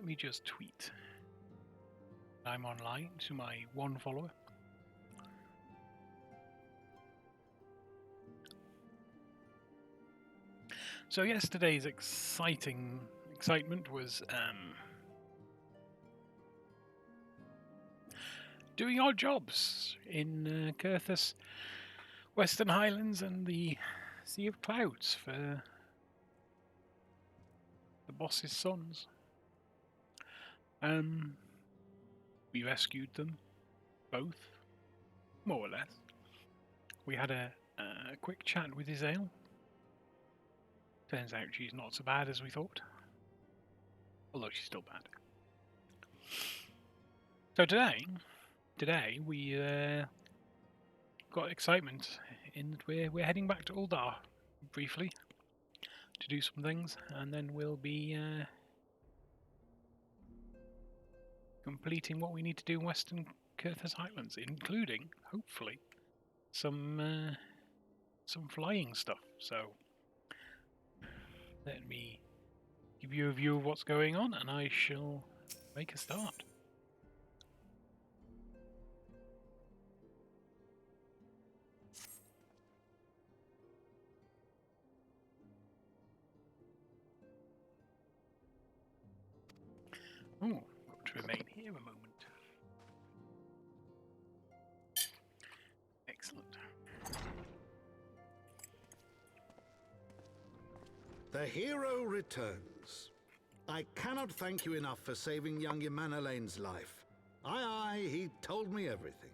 Let me just tweet. I'm online to my one follower. So yesterday's excitement was doing our jobs in Curthus, Western Highlands, and the Sea of Clouds for the boss's sons. We rescued them both, more or less. We had a quick chat with Isael. Turns out she's not so bad as we thought, although she's still bad. So today we got excitement in that we're heading back to Uldar briefly to do some things, and then we'll be completing what we need to do in Western Curthus Highlands, including, hopefully, some flying stuff. So let me give you a view of what's going on, and I shall make a start. Oh, got to remain here a moment. Excellent. The hero returns. I cannot thank you enough for saving young Emanalane's life. Aye, he told me everything.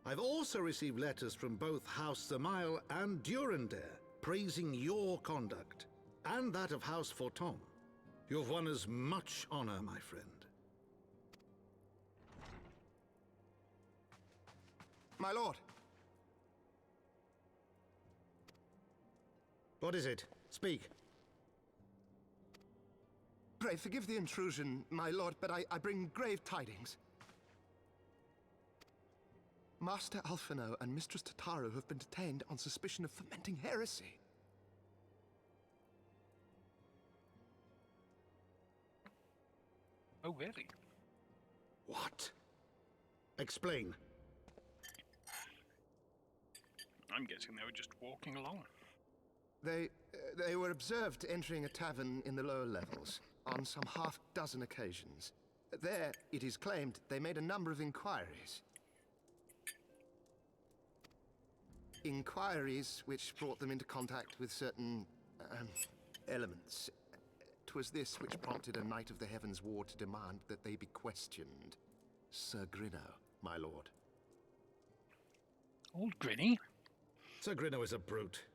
I've also received letters from both House Zamail and Durandare praising your conduct, and that of House Forton. You've won us much honor, my friend. My lord. What is it? Speak. Pray forgive the intrusion, my lord, but I bring grave tidings. Master Alphino and Mistress Tataru have been detained on suspicion of fomenting heresy. Oh, really? What? Explain. I'm guessing they were just walking along. They were observed entering a tavern in the lower levels on some half-dozen occasions. There, it is claimed, they made a number of inquiries. Inquiries which brought them into contact with certain elements. 'Twas this which prompted a Knight of the Heavens Ward to demand that they be questioned. Sir Grinno, my lord. Old Grinny? Sir Grinno is a brute.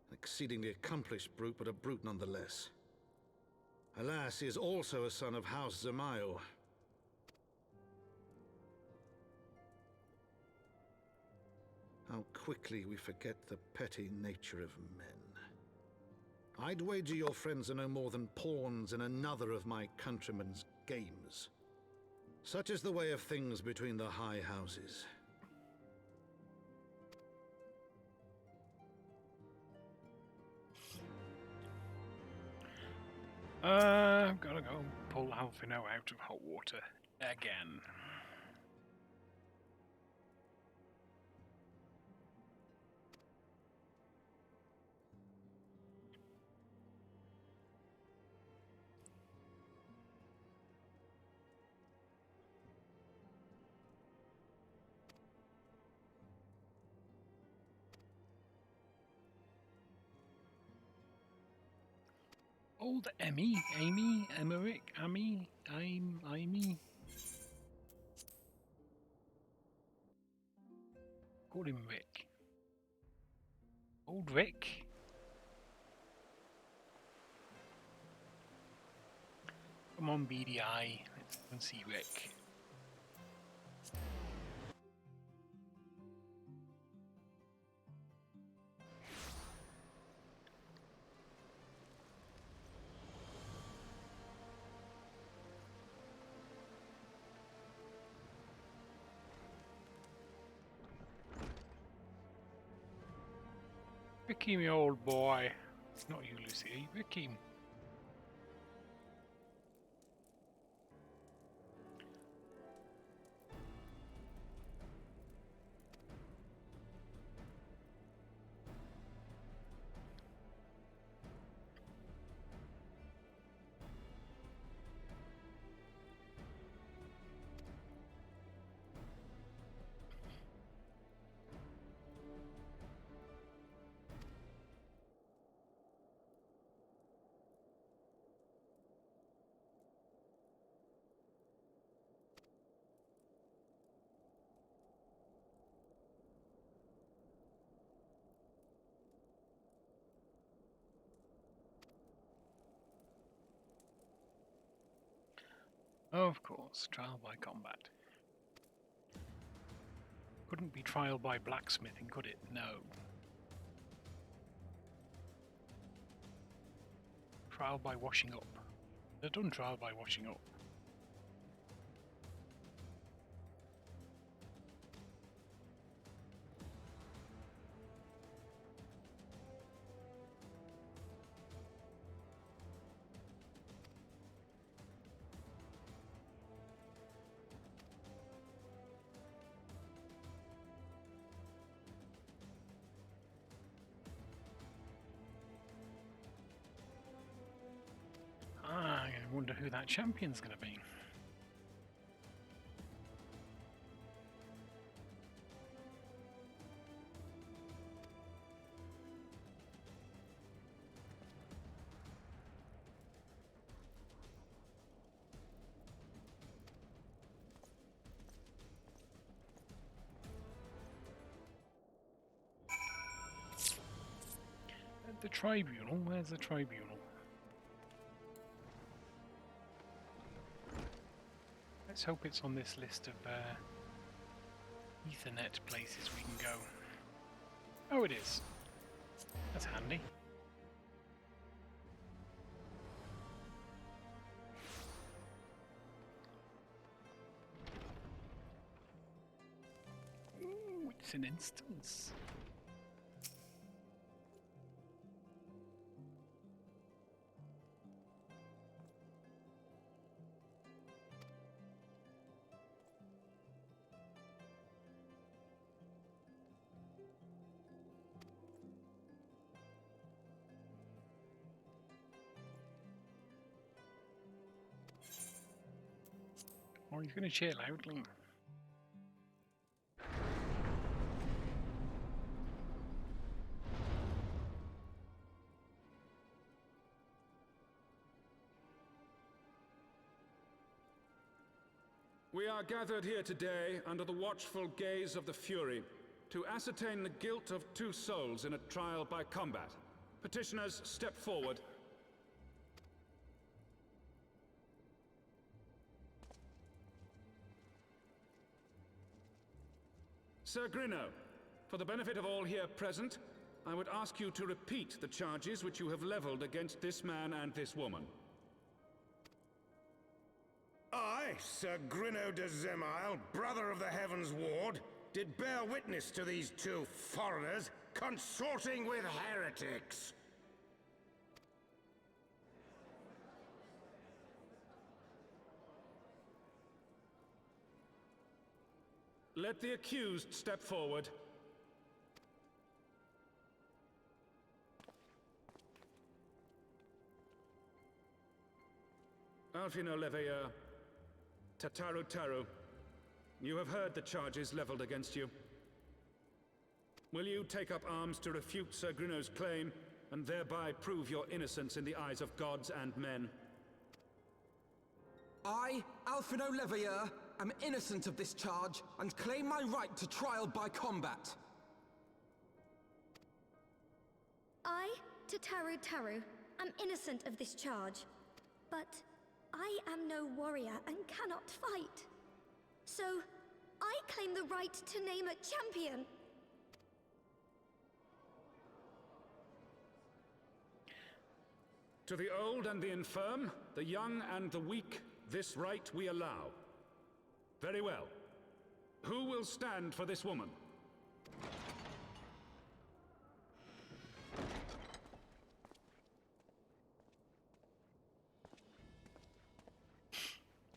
An exceedingly accomplished brute, but a brute nonetheless. Alas, he is also a son of House Zamail. How quickly we forget the petty nature of men. I'd wager your friends are no more than pawns in another of my countrymen's games. Such is the way of things between the high houses. I've gotta go pull Alphino out of hot water again. Old Amy, Emmerich, Amy. Call him Rick. Old Rick. Come on, BDI. Let's go and see Rick. Ricky, my old boy. Not you, Lucy. Ricky. Of course, trial by combat. Couldn't be trial by blacksmithing, could it? No. Trial by washing up. They've done trial by washing up. I wonder who that champion's going to be. The tribunal? Where's the tribunal? Let's hope it's on this list of Ethernet places we can go. Oh, it is. That's handy. Ooh, it's an instance. Oh, he's going to cheer loudly. We are gathered here today under the watchful gaze of the Fury to ascertain the guilt of 2 souls in a trial by combat. Petitioners, step forward. Sir Grino, for the benefit of all here present, I would ask you to repeat the charges which you have leveled against this man and this woman. I, Sir Grino de Zemile, brother of the Heavens Ward, did bear witness to these 2 foreigners consorting with heretics. Let the accused step forward. Alfino Leveilleur, Tataru Taru, you have heard the charges leveled against you. Will you take up arms to refute Sir Grino's claim, and thereby prove your innocence in the eyes of gods and men? I, Alfino Leveilleur, am innocent of this charge, and claim my right to trial by combat. I, Tataru Taru, am innocent of this charge, but I am no warrior and cannot fight. So, I claim the right to name a champion. To the old and the infirm, the young and the weak, this right we allow. Very well. Who will stand for this woman?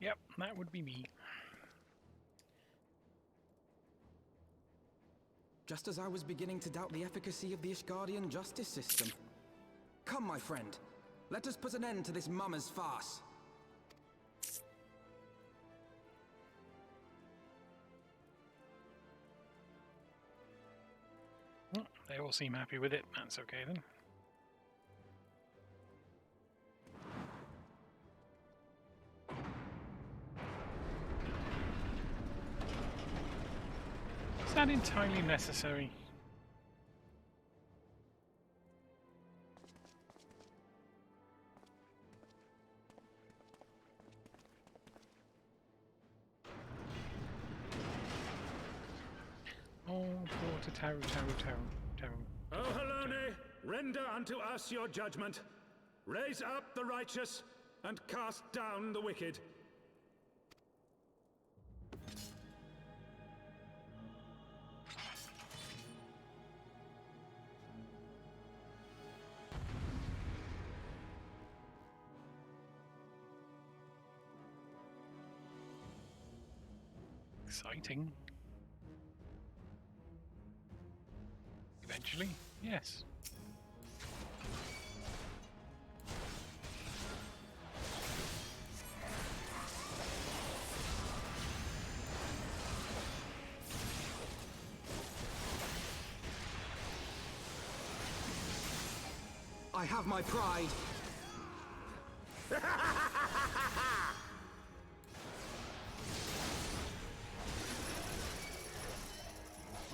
Yep, that would be me. Just as I was beginning to doubt the efficacy of the Ishgardian justice system. Come, my friend. Let us put an end to this mummer's farce. Well, they all seem happy with it. That's okay then. Is that entirely necessary? Tataru, Taru. O Halone, render unto us your judgment. Raise up the righteous and cast down the wicked. Exciting. Eventually, yes. I have my pride.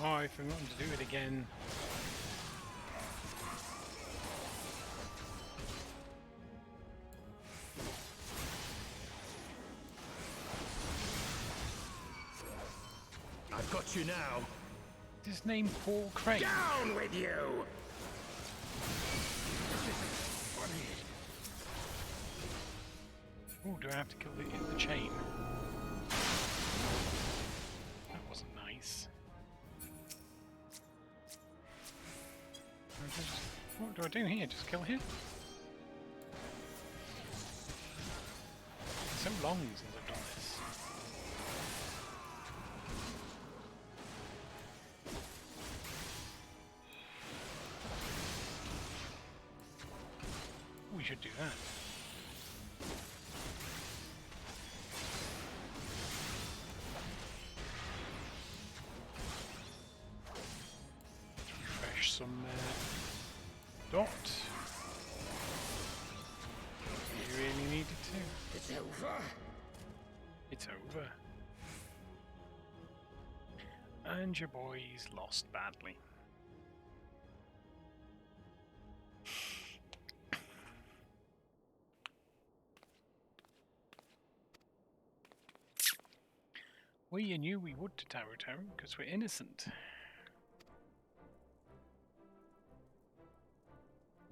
Oh, I've forgotten to do it again. I've got you now. Is his name Paul Craig? Down with you! Oh, do I have to kill the chain? That wasn't nice. What do I do here? Just kill him? It's so long since I've done this. We should do that. Refresh some dot. You really needed to. It's over. It's over. And your boys lost badly. We knew we would to Taru because we're innocent.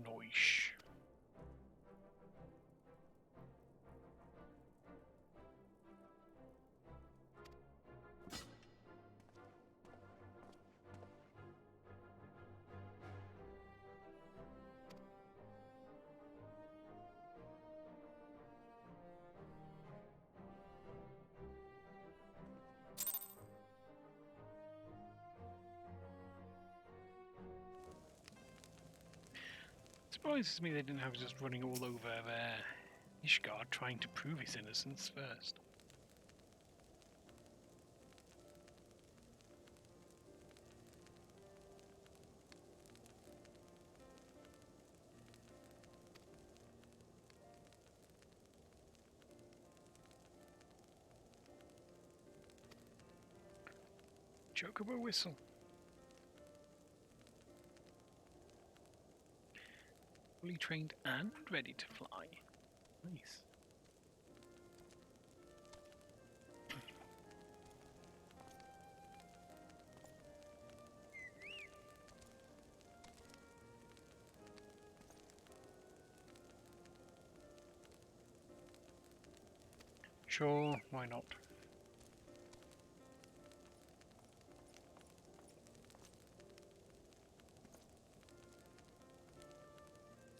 Noish. Surprises me they didn't have just running all over Ishgard trying to prove his innocence first. Chocobo whistle. Fully trained and ready to fly. Nice. Sure, why not?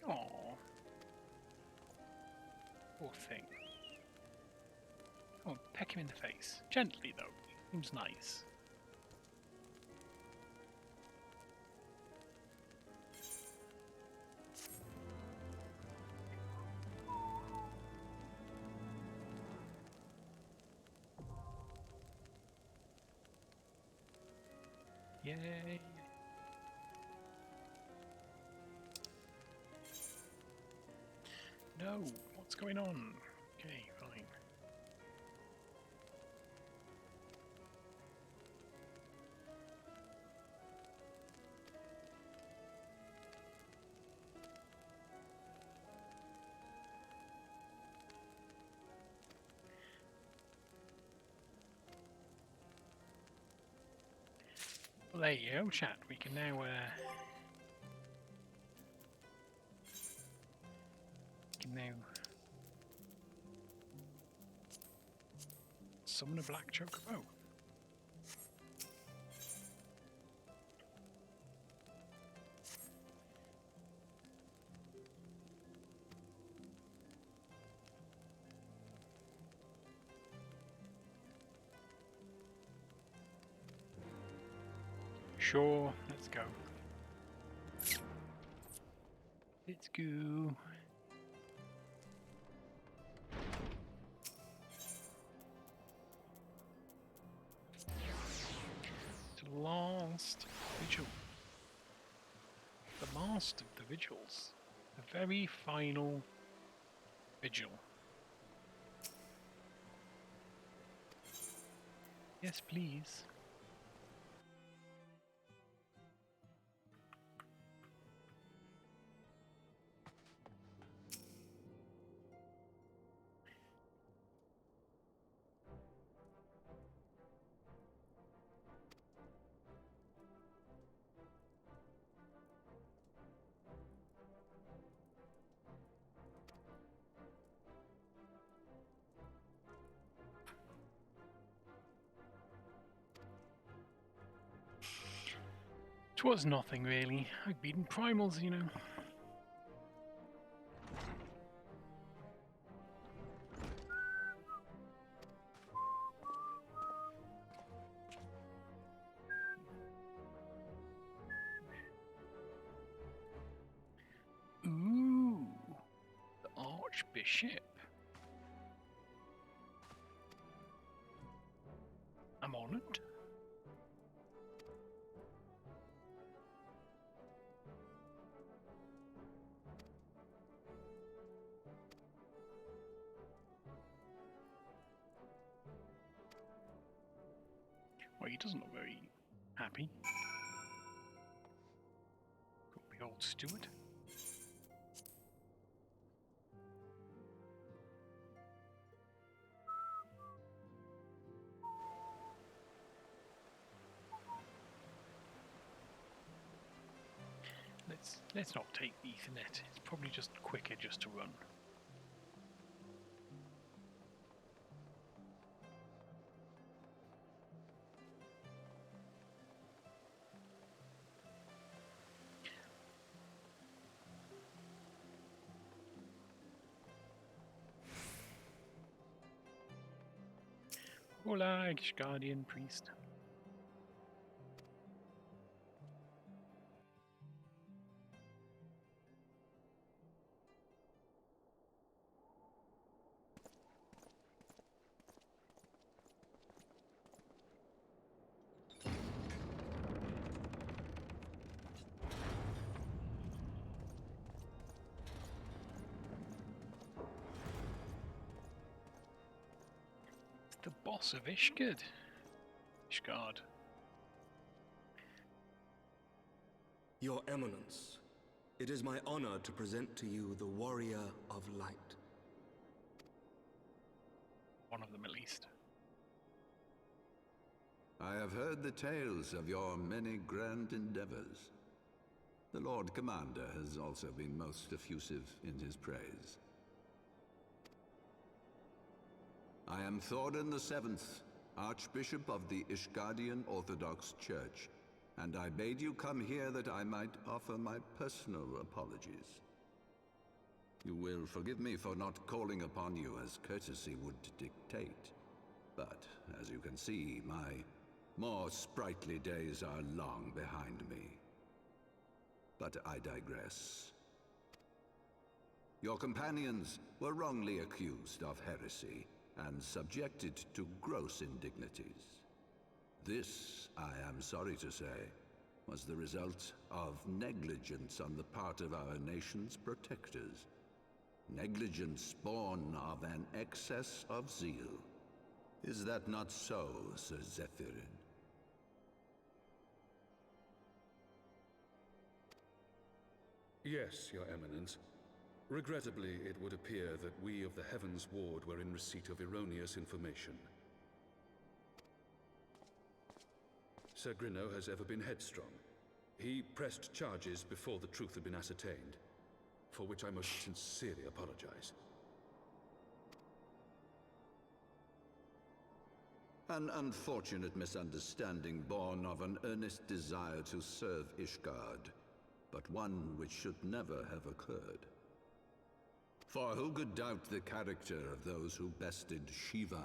Aww. Poor thing. Oh, peck him in the face. Gently, though. Seems nice. Yay. No, what's going on? Okay, fine. Well, there you go, chat. We can now summon a black chocobo. Sure, let's go. Let's go. The last vigil. The last of the vigils. The very final vigil. Yes, please. It was nothing really. I've beaten primals, you know. Ooh, the Archbishop. I'm honored. Well, he doesn't look very happy. Got the old steward. Let's not take the Ethernet. It's probably just quicker just to run. Hola, Guardian Priest. The boss of Ishgard. Ishgard. Your Eminence, it is my honor to present to you the Warrior of Light. One of them at least. I have heard the tales of your many grand endeavors. The Lord Commander has also been most effusive in his praise. I am Thorin VII, Archbishop of the Ishgardian Orthodox Church, and I bade you come here that I might offer my personal apologies. You will forgive me for not calling upon you as courtesy would dictate, but as you can see, my more sprightly days are long behind me. But I digress. Your companions were wrongly accused of heresy and subjected to gross indignities. This, I am sorry to say, was the result of negligence on the part of our nation's protectors. Negligence born of an excess of zeal. Is that not so, Sir Zephyrin? Yes, Your Eminence. Regrettably, it would appear that we of the Heavens Ward were in receipt of erroneous information. Sir Grinno has ever been headstrong. He pressed charges before the truth had been ascertained, for which I most sincerely apologize. An unfortunate misunderstanding born of an earnest desire to serve Ishgard, but one which should never have occurred. For who could doubt the character of those who bested Shiva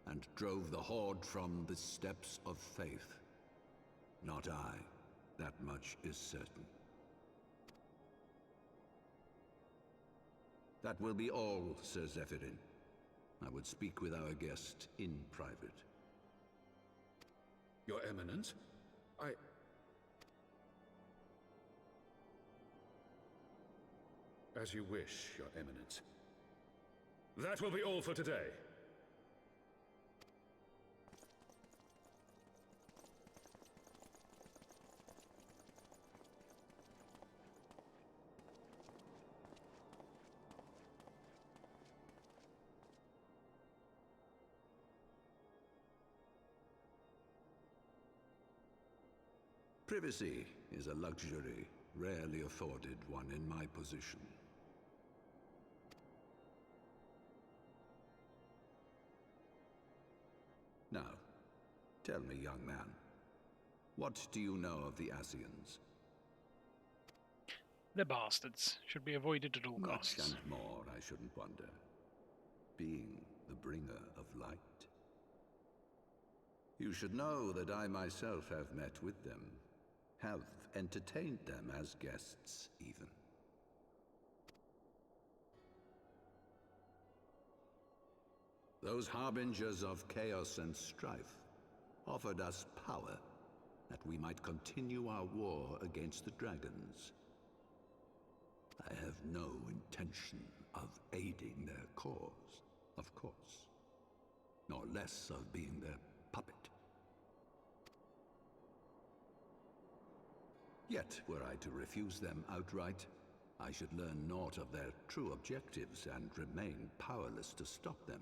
and drove the Horde from the steps of faith? Not I. That much is certain. That will be all, Sir Zephyrin. I would speak with our guest in private. Your Eminence? As you wish, Your Eminence. That will be all for today. Privacy is a luxury rarely afforded one in my position. Now, tell me, young man, what do you know of the Asians? They're bastards. Should be avoided at all Much costs. and more, I shouldn't wonder. Being the bringer of light. You should know that I myself have met with them, have entertained them as guests, even. Those harbingers of chaos and strife offered us power that we might continue our war against the dragons. I have no intention of aiding their cause, of course, nor less of being their puppet. Yet, were I to refuse them outright, I should learn naught of their true objectives and remain powerless to stop them.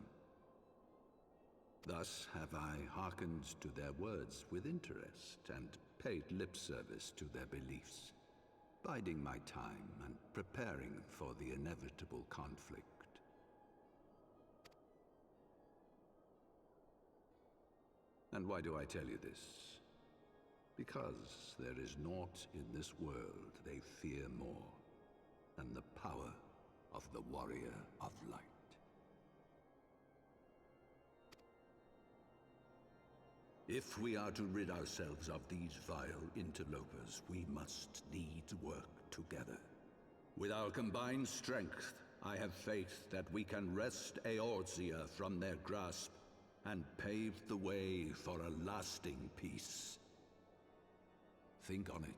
Thus have I hearkened to their words with interest and paid lip service to their beliefs, biding my time and preparing for the inevitable conflict. And why do I tell you this? Because there is naught in this world they fear more than the power of the Warrior of Light. If we are to rid ourselves of these vile interlopers, we must needs work together. With our combined strength, I have faith that we can wrest Eorzea from their grasp and pave the way for a lasting peace. Think on it.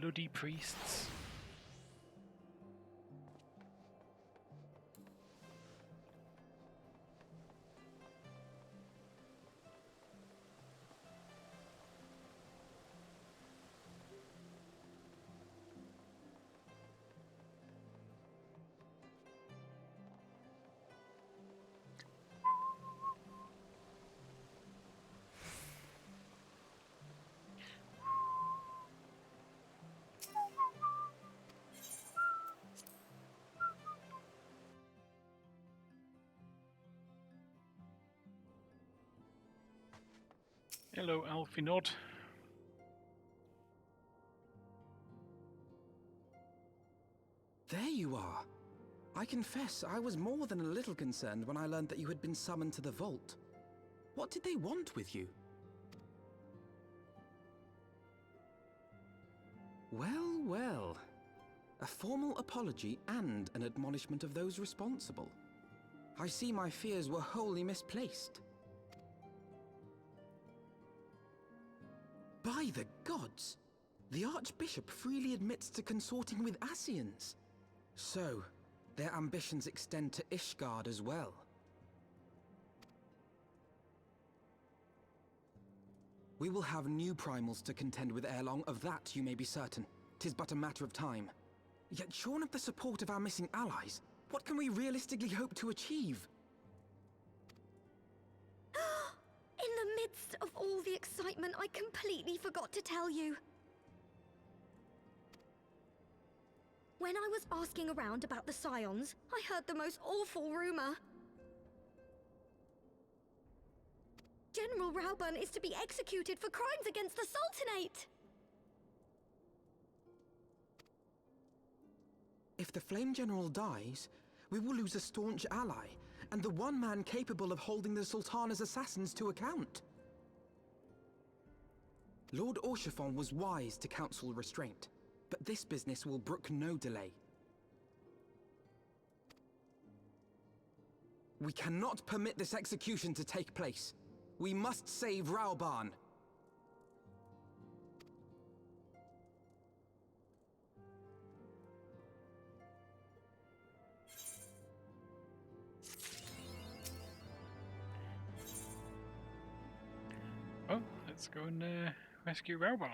Bloody priests. Hello, Alfie Nod. There you are. I confess, I was more than a little concerned when I learned that you had been summoned to the vault. What did they want with you? Well, well. A formal apology and an admonishment of those responsible. I see my fears were wholly misplaced. By the gods! The Archbishop freely admits to consorting with Asians. So, their ambitions extend to Ishgard as well. We will have new primals to contend with ere long, of that you may be certain. 'Tis but a matter of time. Yet shorn of the support of our missing allies, what can we realistically hope to achieve? In the midst of all the excitement, I completely forgot to tell you. When I was asking around about the Scions, I heard the most awful rumor. General Rauburn is to be executed for crimes against the Sultanate! If the Flame General dies, we will lose a staunch ally, and the one man capable of holding the Sultana's assassins to account. Lord Orchiffon was wise to counsel restraint, but this business will brook no delay. We cannot permit this execution to take place. We must save Rauburn. Well, let's go and rescue Rauburn.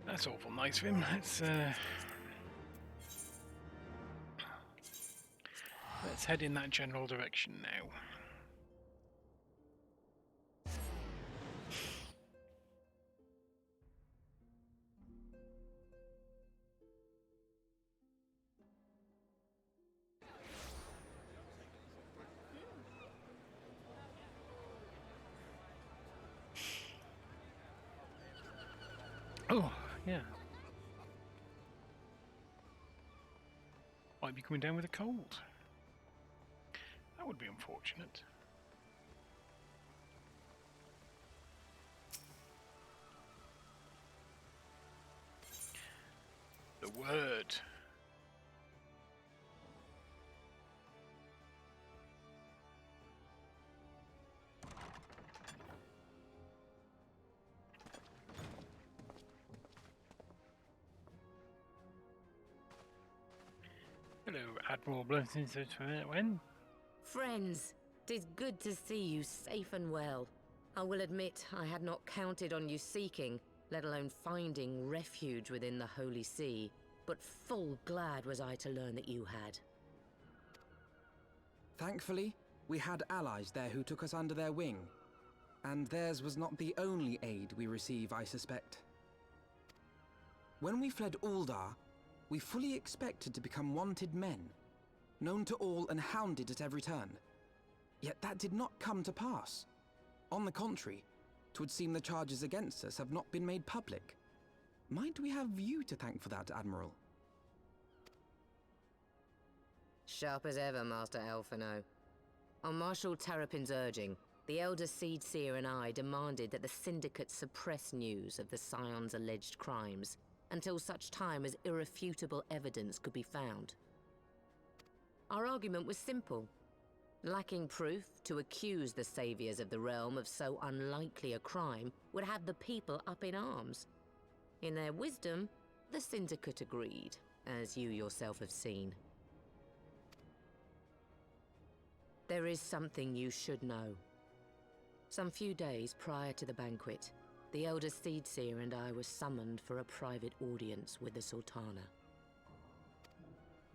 That's awful nice of him. Let's head in that general direction now. Oh, yeah. Might be coming down with a cold. That would be unfortunate. The word. Hello, Admiral Blessings. When? Friends, 'tis good to see you safe and well. I will admit I had not counted on you seeking, let alone finding refuge within the Holy See, but full glad was I to learn that you had. Thankfully, we had allies there who took us under their wing. And theirs was not the only aid we receive, I suspect. When we fled Uldar, we fully expected to become wanted men, known to all and hounded at every turn. Yet that did not come to pass. On the contrary, 'twould seem the charges against us have not been made public. Might we have you to thank for that, Admiral? Sharp as ever, Master Alphino. On Marshal Terrapin's urging, the Elder Seedseer and I demanded that the Syndicate suppress news of the Scion's alleged crimes until such time as irrefutable evidence could be found. Our argument was simple. Lacking proof, to accuse the saviors of the realm of so unlikely a crime would have the people up in arms. In their wisdom, the Syndicate agreed, as you yourself have seen. There is something you should know. Some few days prior to the banquet, the Elder Seedseer and I were summoned for a private audience with the Sultana.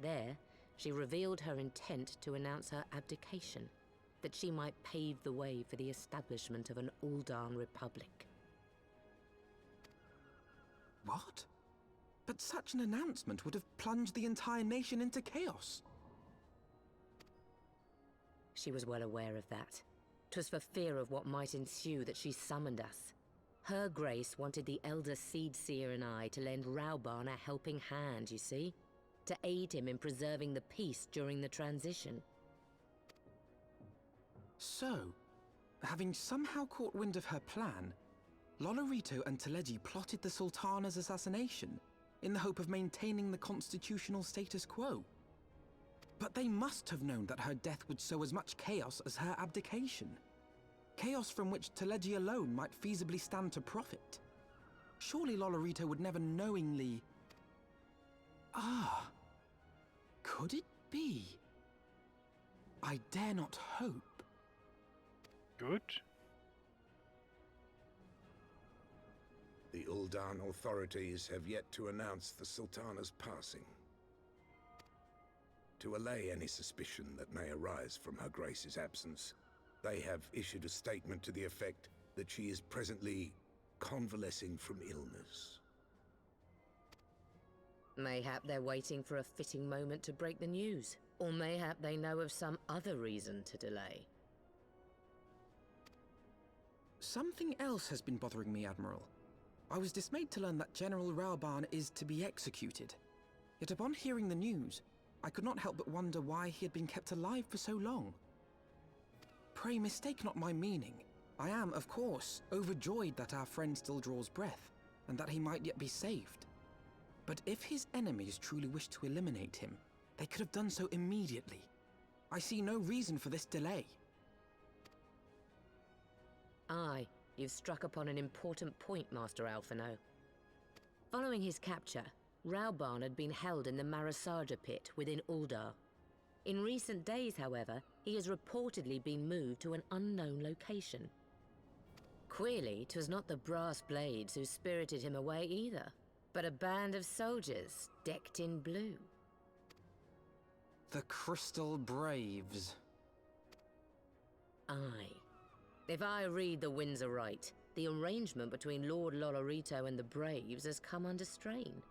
There, she revealed her intent to announce her abdication, that she might pave the way for the establishment of an Uldan Republic. What? But such an announcement would have plunged the entire nation into chaos. She was well aware of that. 'Twas for fear of what might ensue that she summoned us. Her Grace wanted the Elder Seedseer and I to lend Rauburn a helping hand, you see? to aid him in preserving the peace during the transition. So, having somehow caught wind of her plan, Lolorito and Teleji plotted the Sultana's assassination in the hope of maintaining the constitutional status quo. But they must have known that her death would sow as much chaos as her abdication. Chaos from which Teleji alone might feasibly stand to profit. Surely Lolorito would never knowingly... Ah, could it be? I dare not hope. Good. The Uldan authorities have yet to announce the Sultana's passing. To allay any suspicion that may arise from Her Grace's absence, they have issued a statement to the effect that she is presently convalescing from illness. Mayhap they're waiting for a fitting moment to break the news. Or mayhap they know of some other reason to delay. Something else has been bothering me, Admiral. I was dismayed to learn that General Raoban is to be executed. Yet upon hearing the news, I could not help but wonder why he had been kept alive for so long. Pray mistake not my meaning. I am, of course, overjoyed that our friend still draws breath, and that he might yet be saved. But if his enemies truly wished to eliminate him, they could have done so immediately. I see no reason for this delay. Aye, you've struck upon an important point, Master Alphino. Following his capture, Raoban had been held in the Marasaja pit within Uldar. In recent days, however, he has reportedly been moved to an unknown location. Queerly, 'twas not the brass blades who spirited him away either, but a band of soldiers decked in blue. The Crystal Braves. Aye. If I read the winds aright, the arrangement between Lord Lolorito and the Braves has come under strain.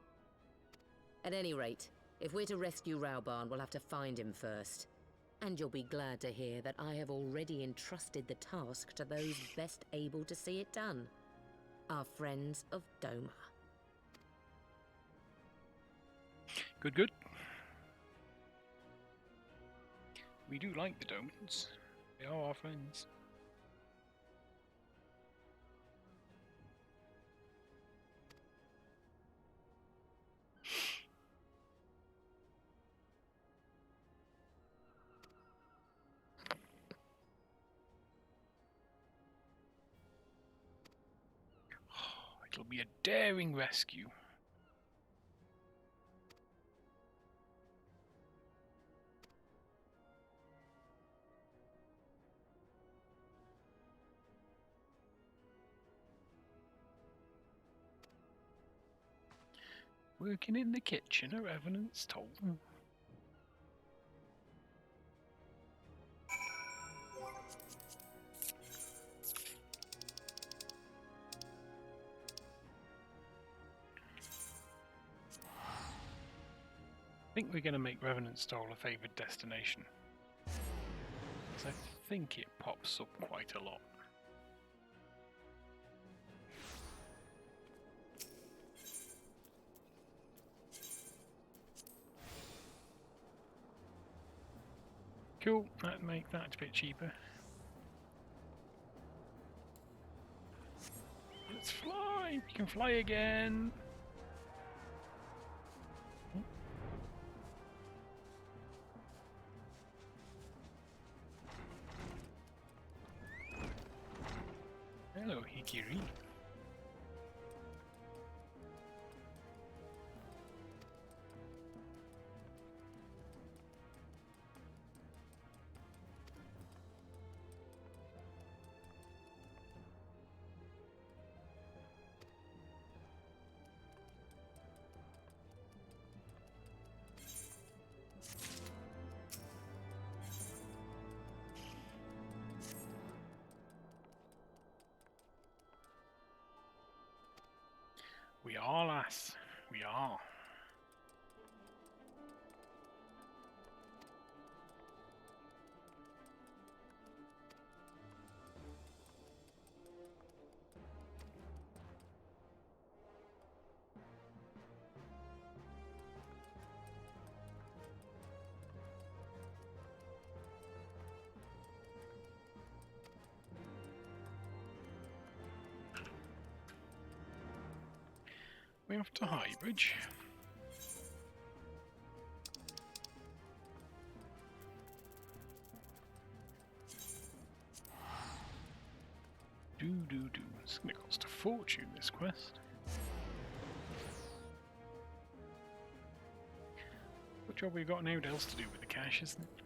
At any rate, if we're to rescue Raoban, we'll have to find him first. And you'll be glad to hear that I have already entrusted the task to those best able to see it done. Our friends of Doma. Good, good. We do like the Domans. They are our friends. It'll be a daring rescue. Working in the kitchen, a revenant's told. I think we're going to make Revenant Stole a favoured destination. I think it pops up quite a lot. Cool, that'd make that a bit cheaper. Let's fly! We can fly again! Hello, Hikiri. We are, lass. We are. we off to Highbridge? Do. It's gonna cost a fortune, this quest. What job we've got now else to do with the cash, isn't it?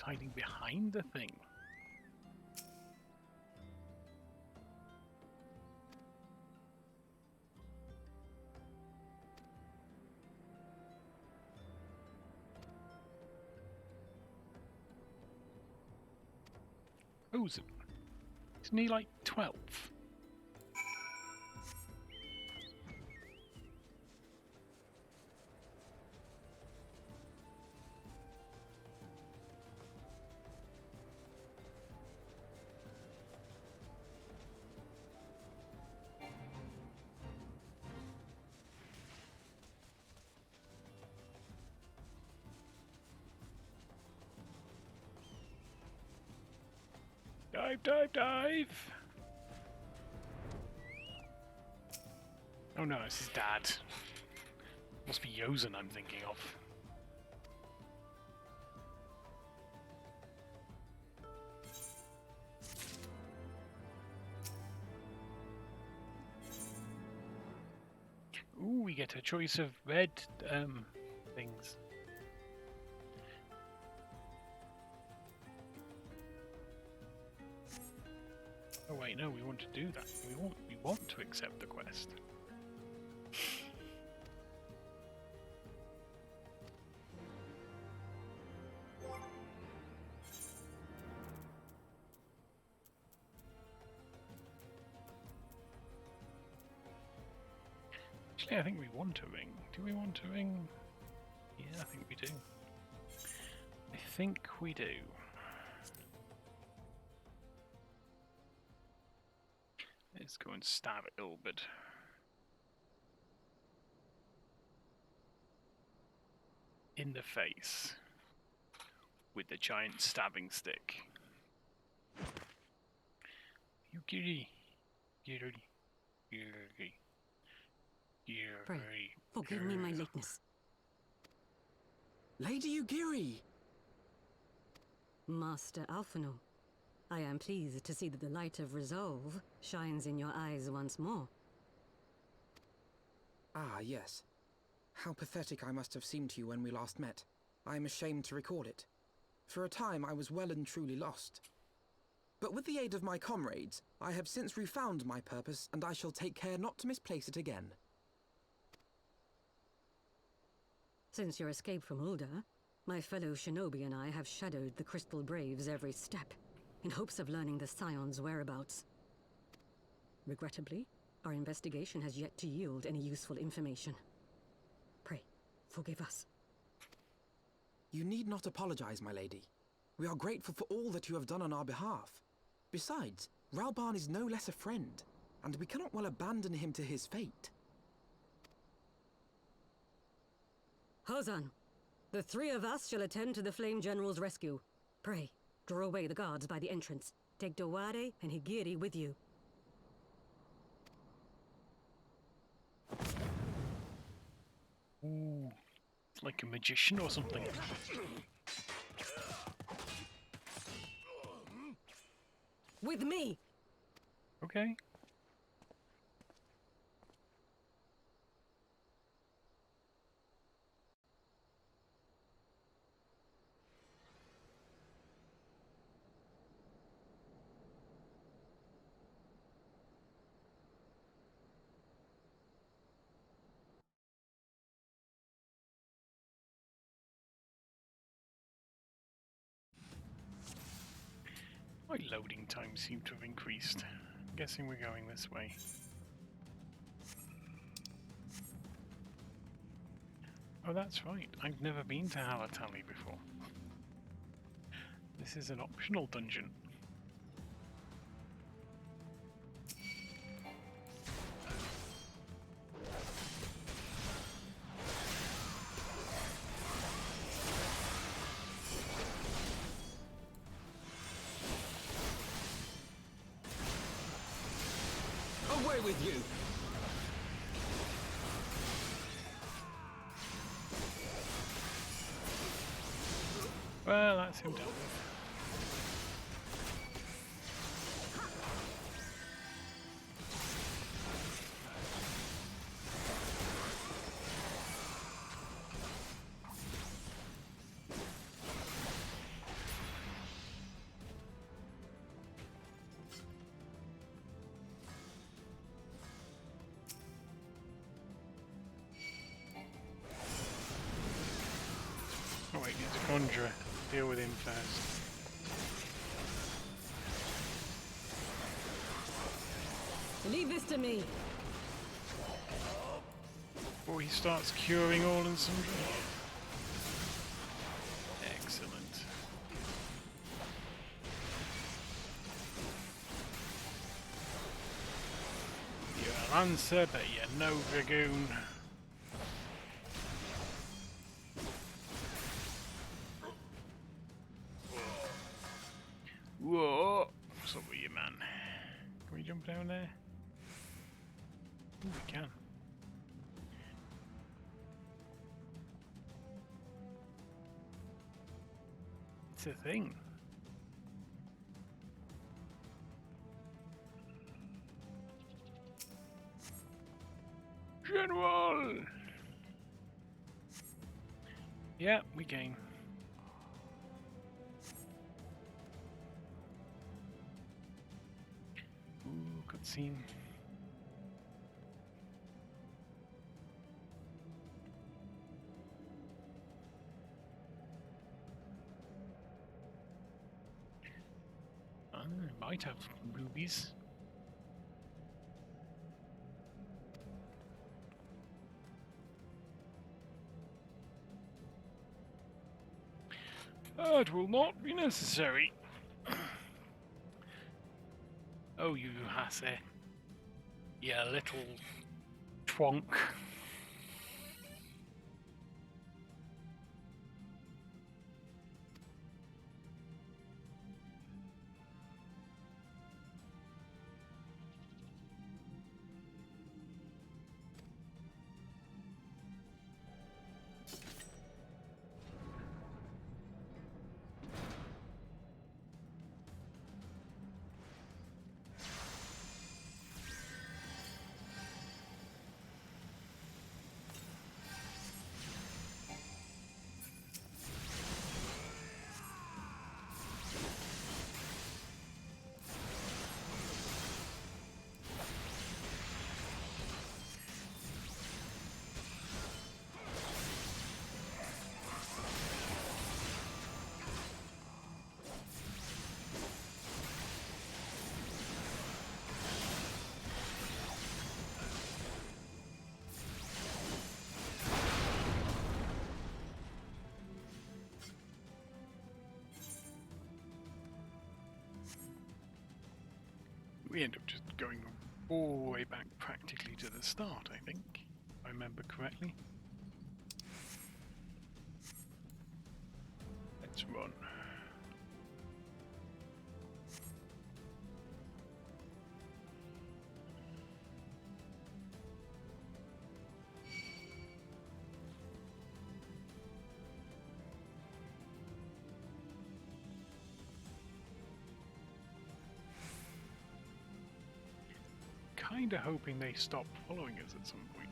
Hiding behind the thing. Frozen. Isn't he like 12? Dive! Oh no, it's his dad. Must be Yozen I'm thinking of. Ooh, we get a choice of red things. Oh wait, no, we want to do that. We want to accept the quest. Actually, I think we want a ring. Do we want a ring? Yeah, I think we do. I think we do. Let's go and stab it a little bit. In the face. With the giant stabbing stick. Yukiri. Pray, forgive me my lateness. Lady Ugiri! Master Alphino, I am pleased to see that the light of resolve shines in your eyes once more. Ah, yes. How pathetic I must have seemed to you when we last met. I am ashamed to recall it. For a time I was well and truly lost. But with the aid of my comrades, I have since refound my purpose, and I shall take care not to misplace it again. Since your escape from Ulda, my fellow shinobi and I have shadowed the Crystal Braves every step, in hopes of learning the Scion's whereabouts. Regrettably, our investigation has yet to yield any useful information. Pray, forgive us. You need not apologize, my lady. We are grateful for all that you have done on our behalf. Besides, Ralban is no less a friend, and we cannot well abandon him to his fate. Hozan, the three of us shall attend to the Flame General's rescue. Pray, draw away the guards by the entrance. Take Dowade and Higiri with you. Ooh, it's like a magician or something. With me! Okay. My loading time seemed to have increased. I'm guessing we're going this way. Oh, that's right. I've never been to Halatali before. This is an optional dungeon. Away with you! Well, that's him dealt with. Oh wait, he's a conjurer. Deal with him first. Leave this to me. Before he starts curing all and sundry. Excellent. You're a lancer, but you're no dragoon. Whoa! What's up with you, man? Can we jump down there? Ooh, we can. It's a thing. General! Yeah, we gain. Ooh, cutscene. Might have rubies. It will not be necessary. Oh, you hussy. You little twonk. We end up just going all the way back practically to the start, I think, if I remember correctly. Let's run. Kinda hoping they stop following us at some point.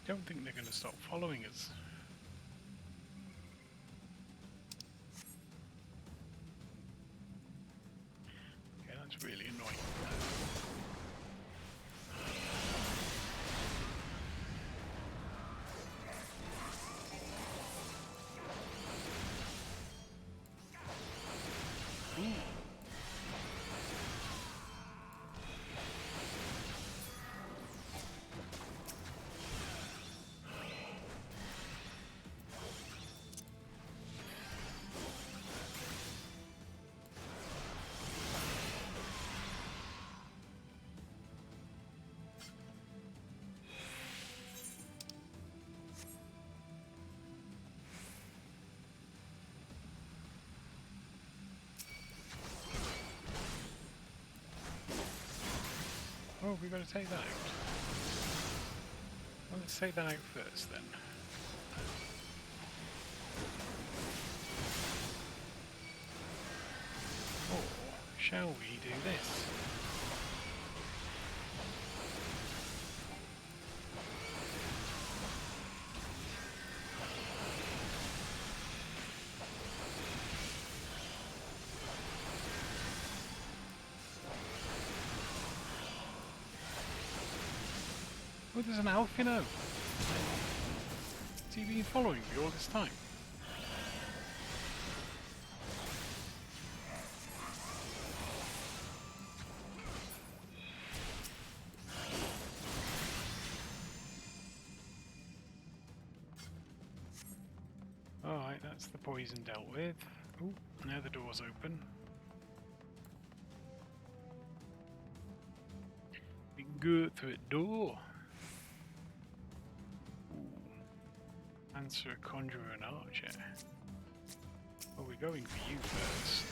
Don't think they're gonna stop following us. Okay, that's really annoying. Oh, we've got to take that out. Well, let's take that out first then. Or shall we do this? Oh, there's an elf, you know. Has he been following me all this time? Alright, that's the poison dealt with. Oh, now the door's open. We can go through a door. Answer, conjurer, and archer. Oh, we're going for you first.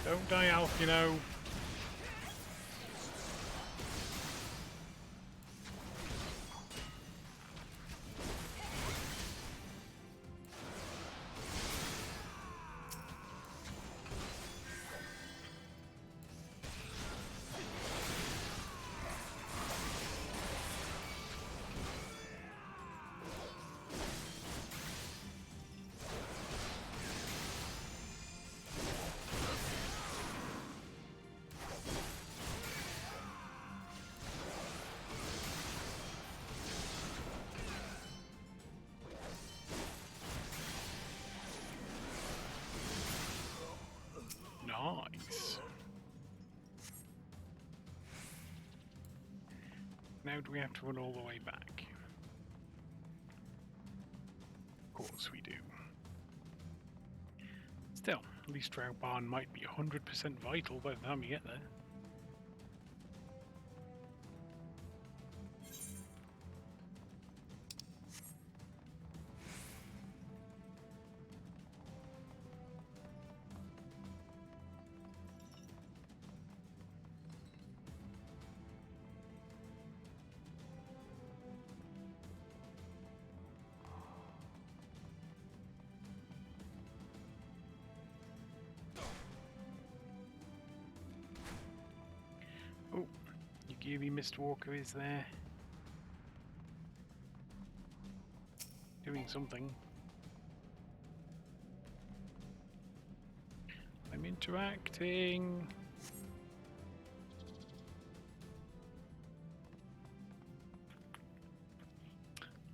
Don't die, Alf, you know. Nice. Now do we have to run all the way back? Of course we do. Still, at least Drowbarn might be 100% vital by the time we get there. Oh, Yugiri Mistwalker is there. Doing something. I'm interacting.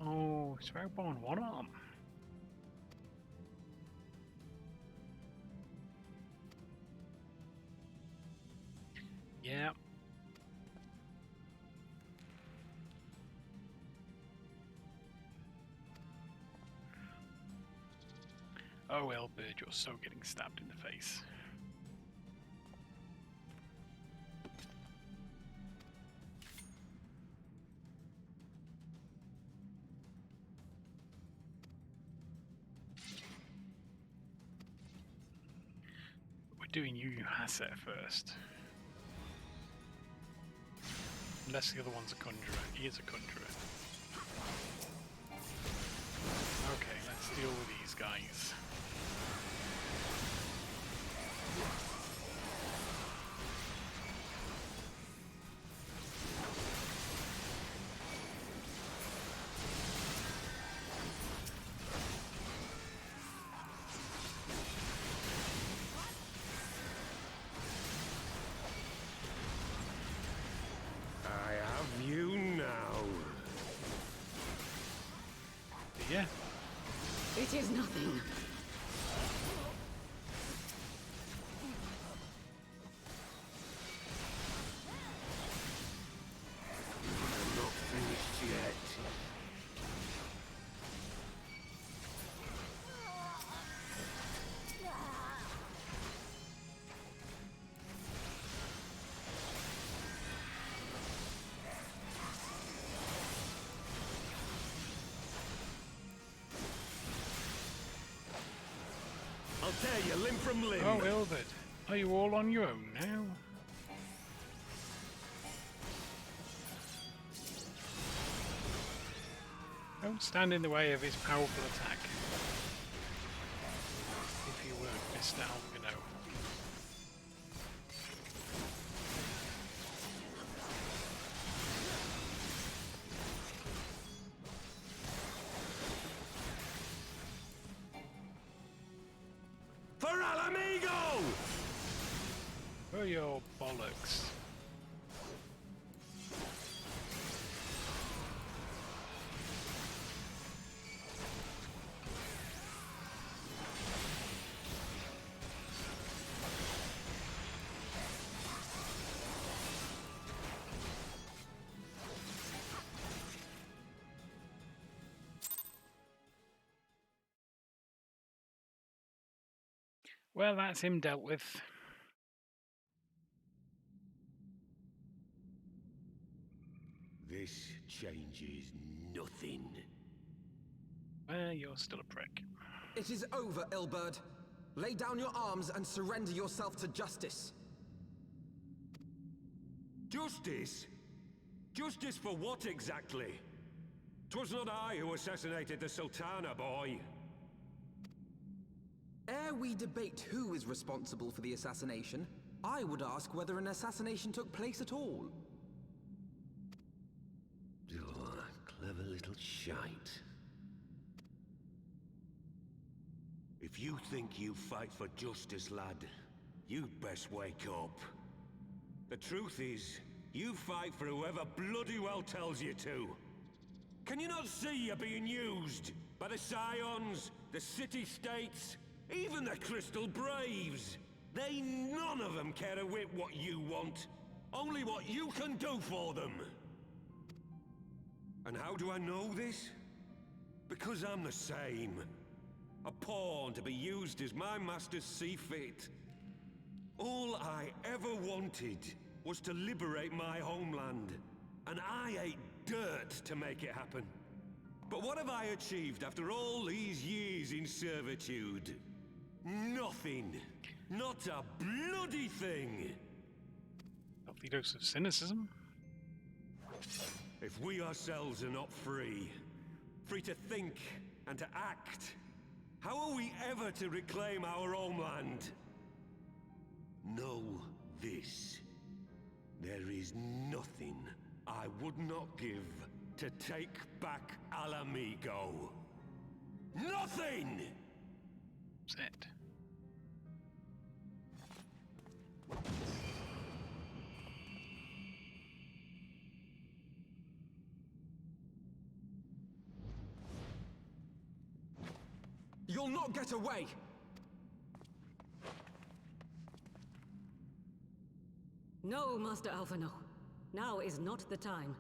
Oh, it's Drowbarn one arm. Yeah. Oh well, Bird, you're so getting stabbed in the face. We're doing Yu Hasset first. Unless the other one's a conjurer. He is a conjurer. Okay, let's deal with these guys. I have you now. Yeah. It is nothing. I'm not finished yet. you limb from limb. Oh, Ilbert, are you all on your own now? Don't stand in the way of his powerful attack. If you weren't Mr. Almino. For Alamigo! For your bollocks. Well, that's him dealt with. This changes nothing. Well, you're still a prick. It is over, Ilberd. Lay down your arms and surrender yourself to justice. Justice? Justice for what exactly? 'Twas not I who assassinated the Sultana, boy. Ere we debate who is responsible for the assassination, I would ask whether an assassination took place at all. Oh, clever little shite. If you think you fight for justice, lad, you'd best wake up. The truth is, you fight for whoever bloody well tells you to. Can you not see you're being used? By the Scions, the City-States, even the Crystal Braves? They none of them care a whit what you want. Only what you can do for them. And how do I know this? Because I'm the same. A pawn to be used as my masters see fit. All I ever wanted was to liberate my homeland. And I ate dirt to make it happen. But what have I achieved after all these years in servitude? Nothing. Not a bloody thing. Healthy dose of cynicism. If we ourselves are not free, free to think and to act, how are we ever to reclaim our homeland? Know this. There is nothing I would not give to take back Alamigo. Nothing! Set. You'll not get away! No, Master Alphino. Now is not the time.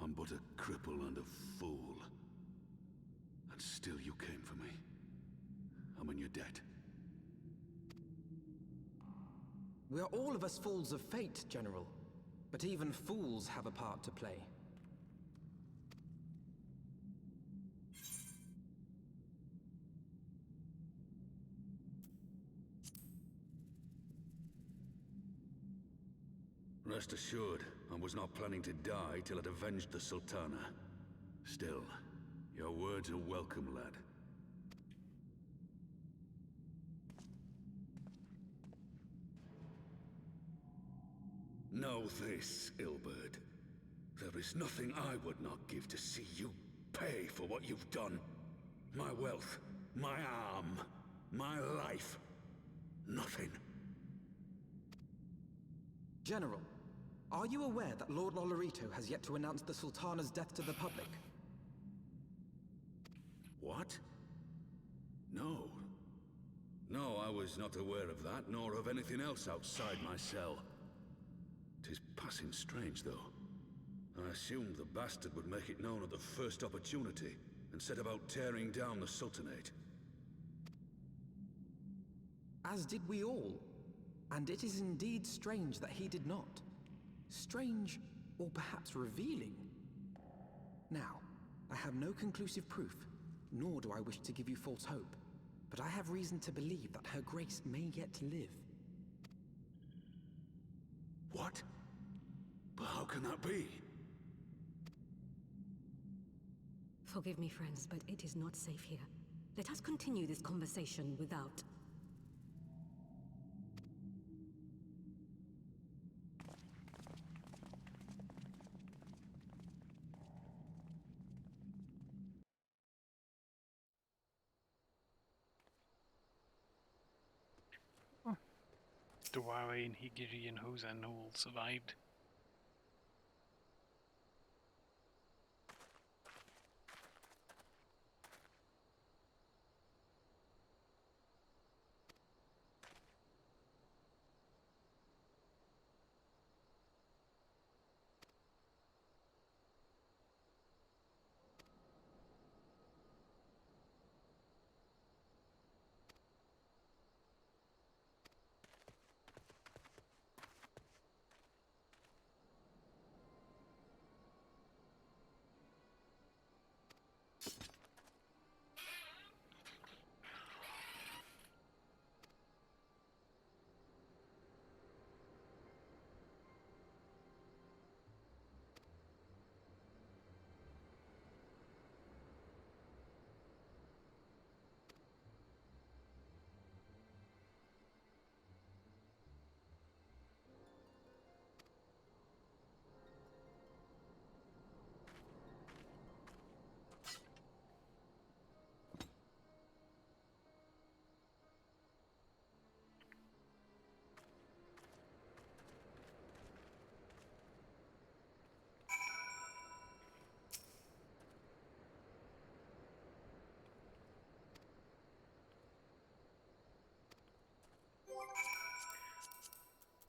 I'm but a cripple and a fool. And still you came for me. I'm in your debt. We are all of us fools of fate, General. But even fools have a part to play. Rest assured, I was not planning to die till I'd avenged the Sultana. Still, your words are welcome, lad. Know this, Ilberd. There is nothing I would not give to see you pay for what you've done. My wealth, my arm, my life. Nothing. General, are you aware that Lord Lolorito has yet to announce the Sultana's death to the public? What? No. No, I was not aware of that, nor of anything else outside my cell. 'Tis passing strange, though. I assumed the bastard would make it known at the first opportunity, and set about tearing down the Sultanate. As did we all. And it is indeed strange that he did not. Strange, or perhaps revealing. Now, I have no conclusive proof, nor do I wish to give you false hope, but I have reason to believe that Her Grace may yet live. What? But how can that be? Forgive me, friends, but it is not safe here. Let us continue this conversation without. Dwari and Higiri and Hosen all survived.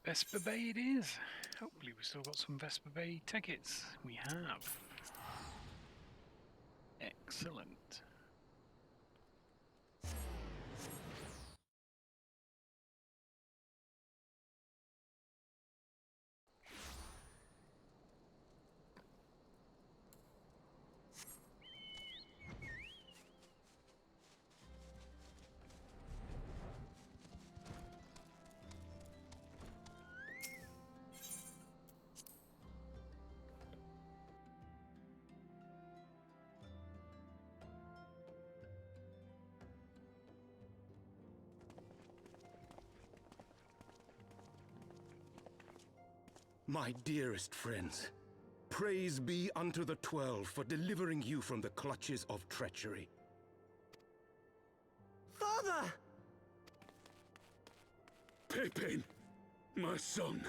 Vesper Bay it is. Hopefully we've still got some Vesper Bay tickets. We have. Excellent. My dearest friends, praise be unto the 12 for delivering you from the clutches of treachery. Father! Pippin, my son,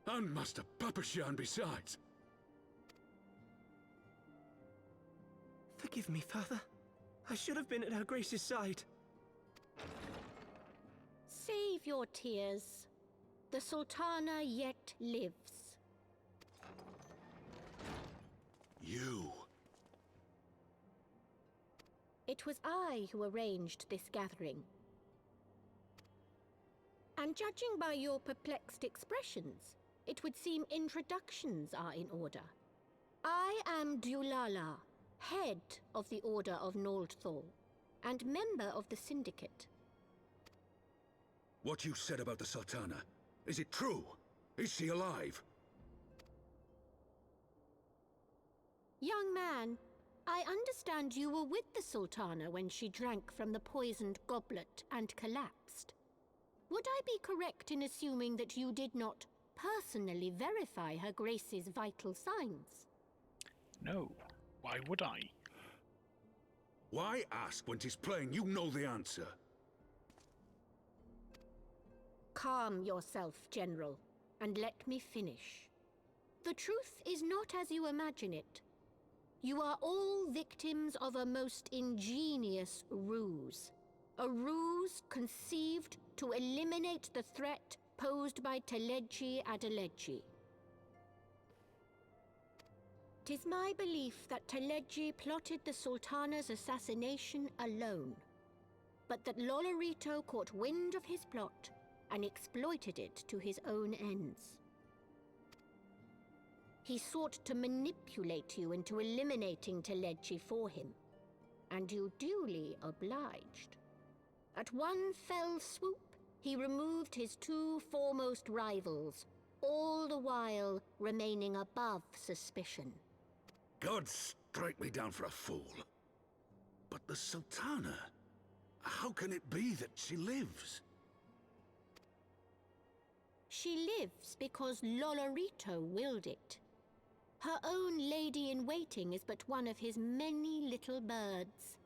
and Master Papashan besides. Forgive me, Father. I should have been at Her Grace's side. Save your tears. The Sultana yet lives. You. It was I who arranged this gathering. And judging by your perplexed expressions, it would seem introductions are in order. I am Dulala, head of the Order of Noldthor, and member of the Syndicate. What you said about the Sultana, is it true? Is she alive? Young man, I understand you were with the Sultana when she drank from the poisoned goblet and collapsed. Would I be correct in assuming that you did not personally verify Her Grace's vital signs? No. Why would I? Why ask when 'tis plain you know the answer? Calm yourself, General, and let me finish. The truth is not as you imagine it. You are all victims of a most ingenious ruse. A ruse conceived to eliminate the threat posed by Teleji Adeleji. 'Tis my belief that Teleji plotted the Sultana's assassination alone, but that Lolorito caught wind of his plot and exploited it to his own ends. He sought to manipulate you into eliminating Telechi for him, and you duly obliged. At one fell swoop, he removed his two foremost rivals, all the while remaining above suspicion. God strike me down for a fool. But the Sultana, how can it be that she lives? She lives because Lolorito willed it. Her own lady-in-waiting is but one of his many little birds.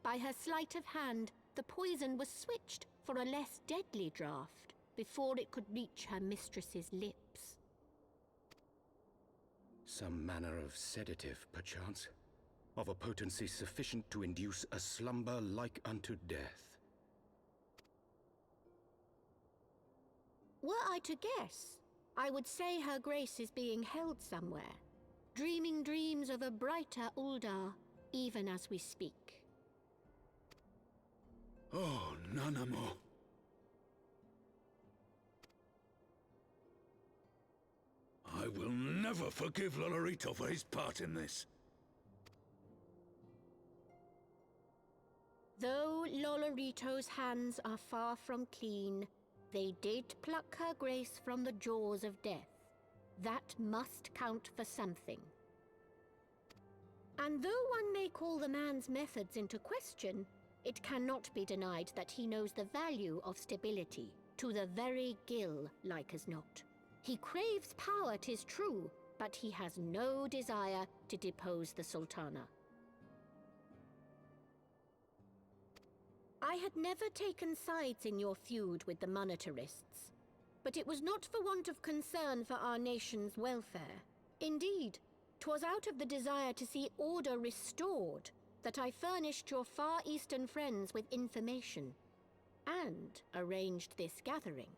By her sleight of hand, the poison was switched for a less deadly draught before it could reach her mistress's lips. Some manner of sedative, perchance? Of a potency sufficient to induce a slumber like unto death. Were I to guess, I would say her grace is being held somewhere, dreaming dreams of a brighter Uldar, even as we speak. Oh, Nanamo. I will never forgive Lolorito for his part in this. Though Lolorito's hands are far from clean, they did pluck her grace from the jaws of death. That must count for something. And though one may call the man's methods into question, it cannot be denied that he knows the value of stability, to the very gill, like as not. He craves power, 'tis true, but he has no desire to depose the Sultana. I had never taken sides in your feud with the monetarists, but it was not for want of concern for our nation's welfare. Indeed, 'twas out of the desire to see order restored that I furnished your Far Eastern friends with information, and arranged this gathering.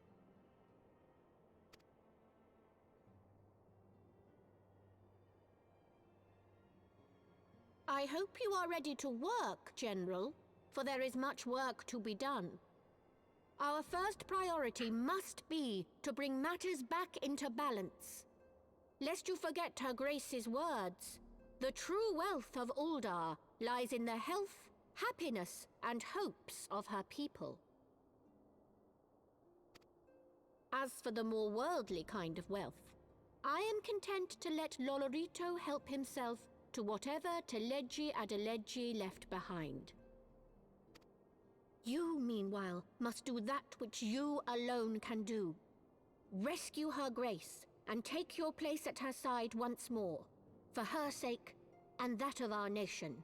I hope you are ready to work, General, for there is much work to be done. Our first priority must be to bring matters back into balance. Lest you forget Her Grace's words, the true wealth of Uldar lies in the health, happiness, and hopes of her people. As for the more worldly kind of wealth, I am content to let Lolorito help himself to whatever Telechi Adelechi left behind. You, meanwhile, must do that which you alone can do. Rescue Her Grace, and take your place at her side once more, for her sake, and that of our nation.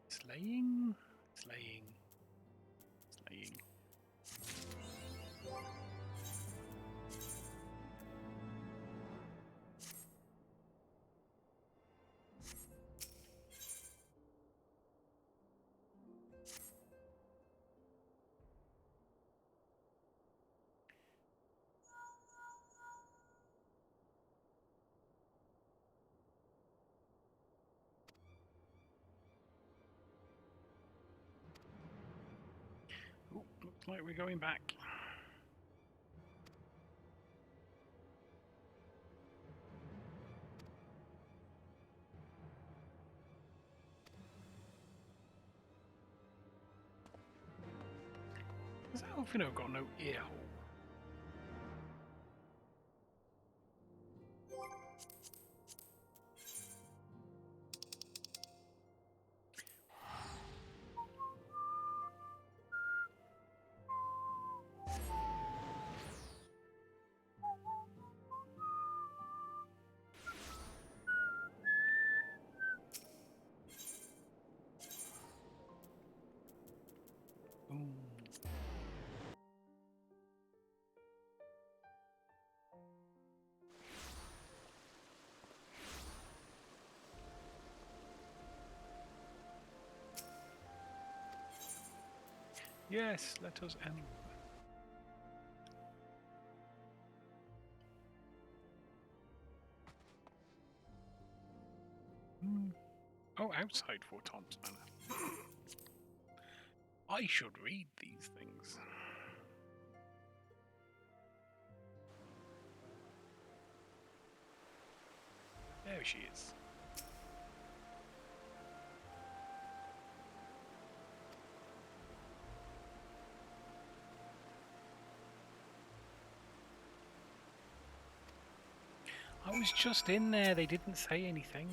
Slaying, slaying, slaying. Oh, looks like we're going back. Has Alfino got no ear hole? Yes, let us end. Oh, outside Fort Tom's Manor. I should read these things. There she is. I was just in there, they didn't say anything.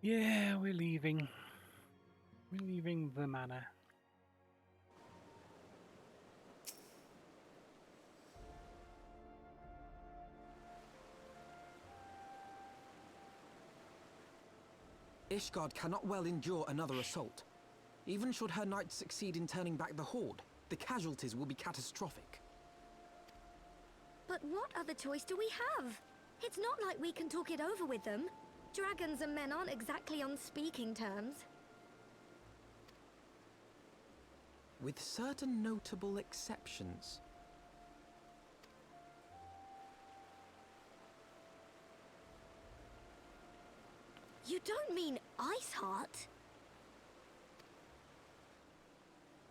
Yeah, we're leaving. We're leaving the manor. Ishgard cannot well endure another assault. Even should her knights succeed in turning back the Horde, the casualties will be catastrophic. But what other choice do we have? It's not like we can talk it over with them. Dragons and men aren't exactly on speaking terms. With certain notable exceptions. You don't mean Iceheart?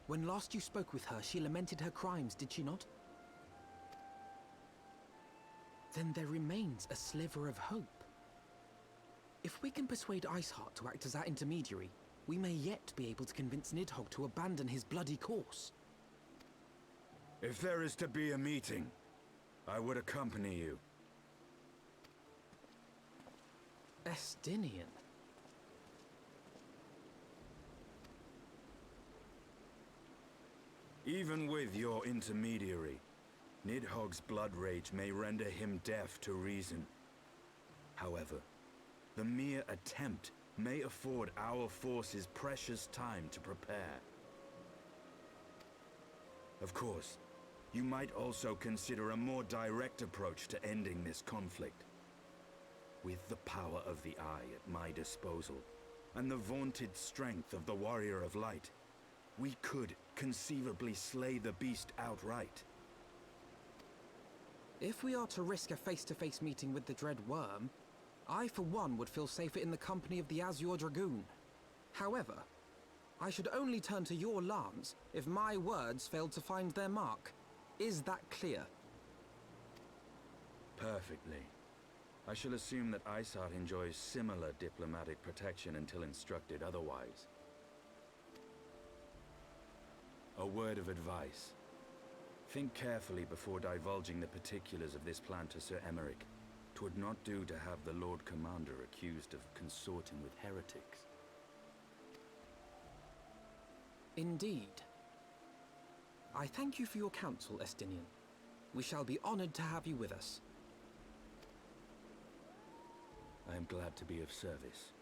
When last you spoke with her, she lamented her crimes, did she not? Then there remains a sliver of hope. If we can persuade Iceheart to act as our intermediary, we may yet be able to convince Nidhogg to abandon his bloody course. If there is to be a meeting, I would accompany you. Estinian. Even with your intermediary, Nidhogg's blood rage may render him deaf to reason. However, the mere attempt may afford our forces precious time to prepare. Of course, you might also consider a more direct approach to ending this conflict. With the power of the Eye at my disposal, and the vaunted strength of the Warrior of Light, we could conceivably slay the beast outright. If we are to risk a face-to-face meeting with the Dread Worm, I for one would feel safer in the company of the Azure Dragoon. However, I should only turn to your lance if my words failed to find their mark. Is that clear? Perfectly. I shall assume that Iceheart enjoys similar diplomatic protection until instructed otherwise. A word of advice. Think carefully before divulging the particulars of this plan to Sir Emeric. 'Twould not do to have the Lord Commander accused of consorting with heretics. Indeed. I thank you for your counsel, Estinian. We shall be honored to have you with us. I am glad to be of service.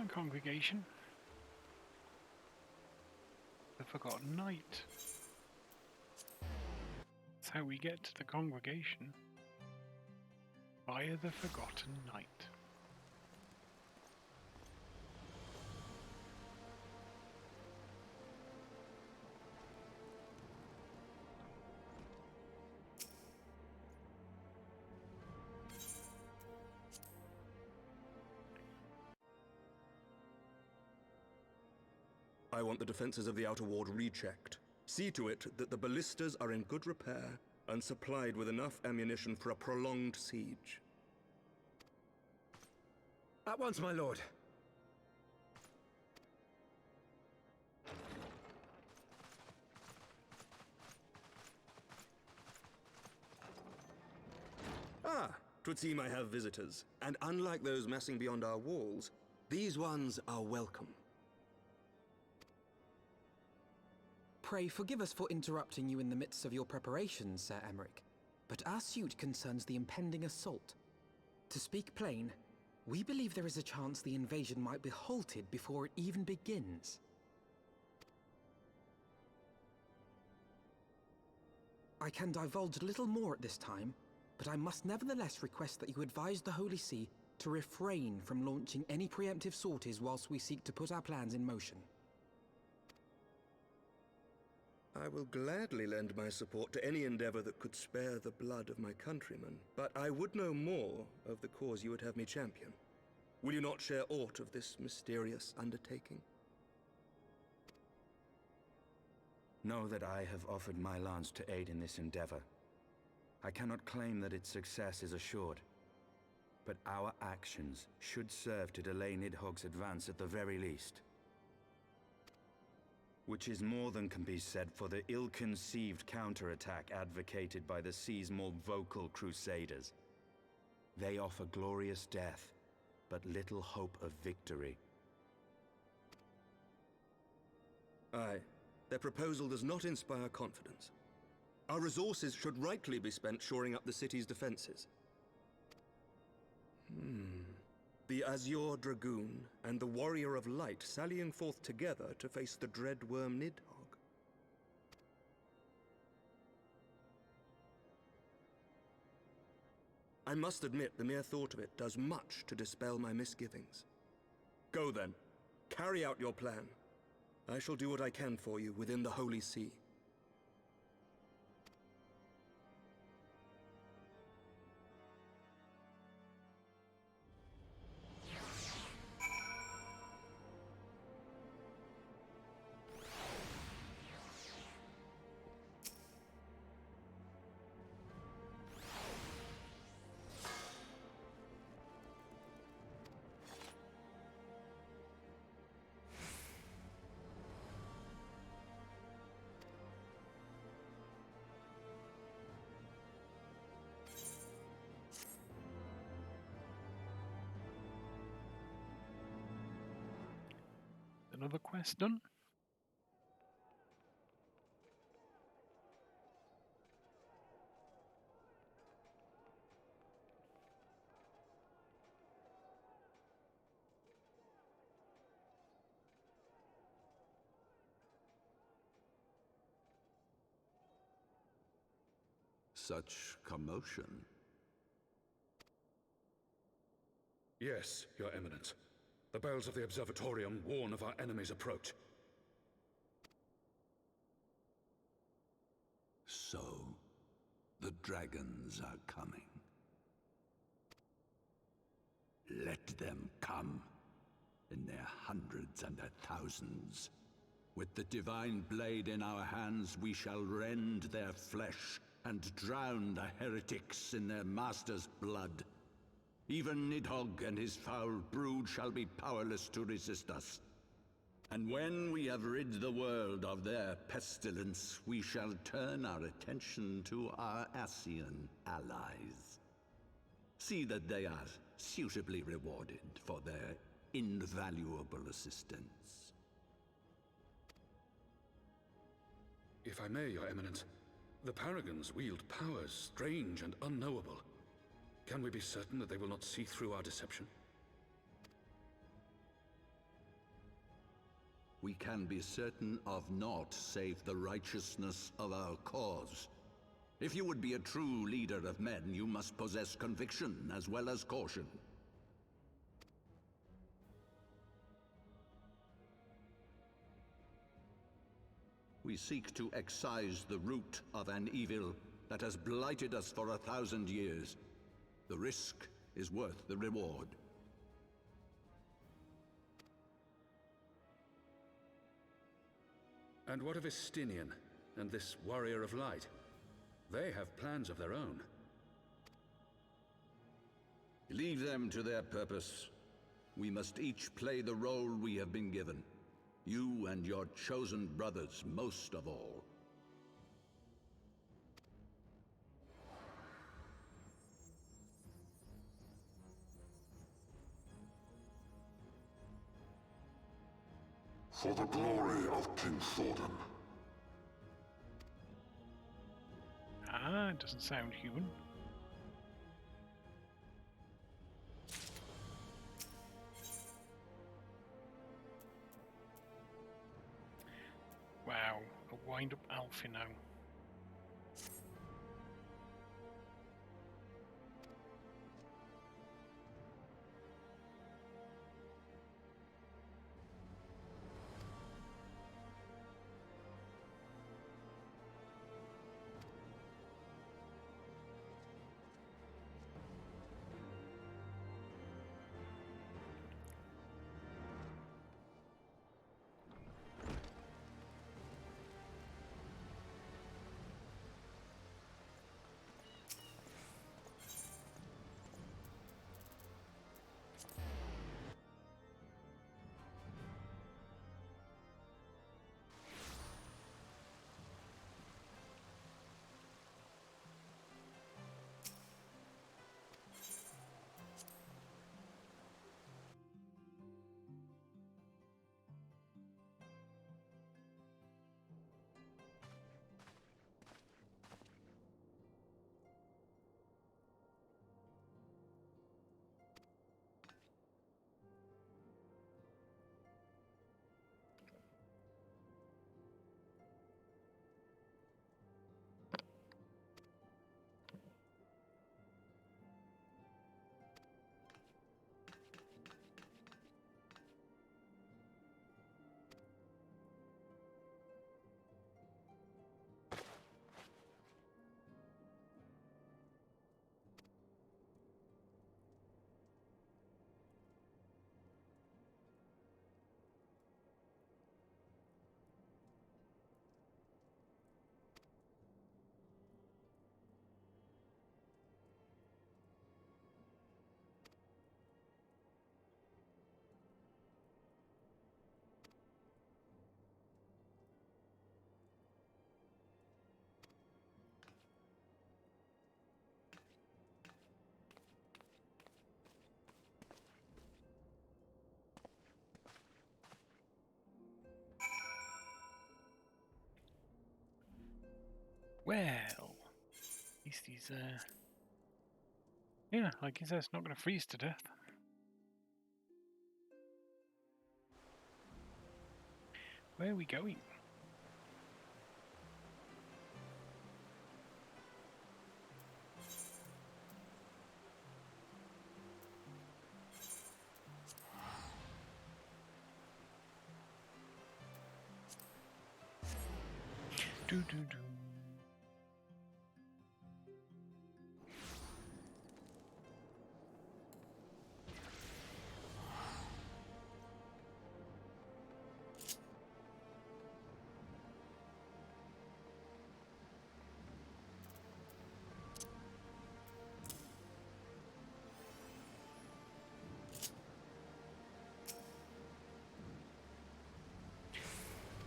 Congregation. The Forgotten Knight. That's how we get to the congregation. Via the Forgotten Knight. I want the defenses of the outer ward rechecked. See to it that the ballistas are in good repair and supplied with enough ammunition for a prolonged siege. At once, my lord. Ah, 'twould seem I have visitors. And unlike those massing beyond our walls, these ones are welcome. Pray forgive us for interrupting you in the midst of your preparations, Sir Emeric, but our suit concerns the impending assault. To speak plain, we believe there is a chance the invasion might be halted before it even begins. I can divulge little more at this time, but I must nevertheless request that you advise the Holy See to refrain from launching any preemptive sorties whilst we seek to put our plans in motion. I will gladly lend my support to any endeavor that could spare the blood of my countrymen, but I would know more of the cause you would have me champion. Will you not share aught of this mysterious undertaking? Know that I have offered my lance to aid in this endeavor. I cannot claim that its success is assured, but our actions should serve to delay Nidhogg's advance at the very least. Which is more than can be said for the ill-conceived counterattack advocated by the sea's more vocal crusaders. They offer glorious death, but little hope of victory. Aye, their proposal does not inspire confidence. Our resources should rightly be spent shoring up the city's defenses. The Azure Dragoon and the Warrior of Light sallying forth together to face the dread worm Nidhogg. I must admit the mere thought of it does much to dispel my misgivings. Go then, carry out your plan. I shall do what I can for you within the Holy See. Another quest done. Such commotion. Yes, Your Eminence. The bells of the Observatorium warn of our enemy's approach. So, the dragons are coming. Let them come, in their hundreds and their thousands. With the divine blade in our hands, we shall rend their flesh and drown the heretics in their master's blood. Even Nidhogg and his foul brood shall be powerless to resist us. And when we have rid the world of their pestilence, we shall turn our attention to our Ascian allies. See that they are suitably rewarded for their invaluable assistance. If I may, Your Eminence, the Paragons wield powers strange and unknowable. Can we be certain that they will not see through our deception? We can be certain of naught save the righteousness of our cause. If you would be a true leader of men, you must possess conviction as well as caution. We seek to excise the root of an evil that has blighted us for 1,000 years. The risk is worth the reward. And what of Estinian and this Warrior of Light? They have plans of their own. Leave them to their purpose. We must each play the role we have been given. You and your chosen brothers most of all. For the glory of King Thordan. Ah, it doesn't sound human. Wow, a wind-up Alphino. Well, at least he's, yeah, like he says, not going to freeze to death. Where are we going? Do do do.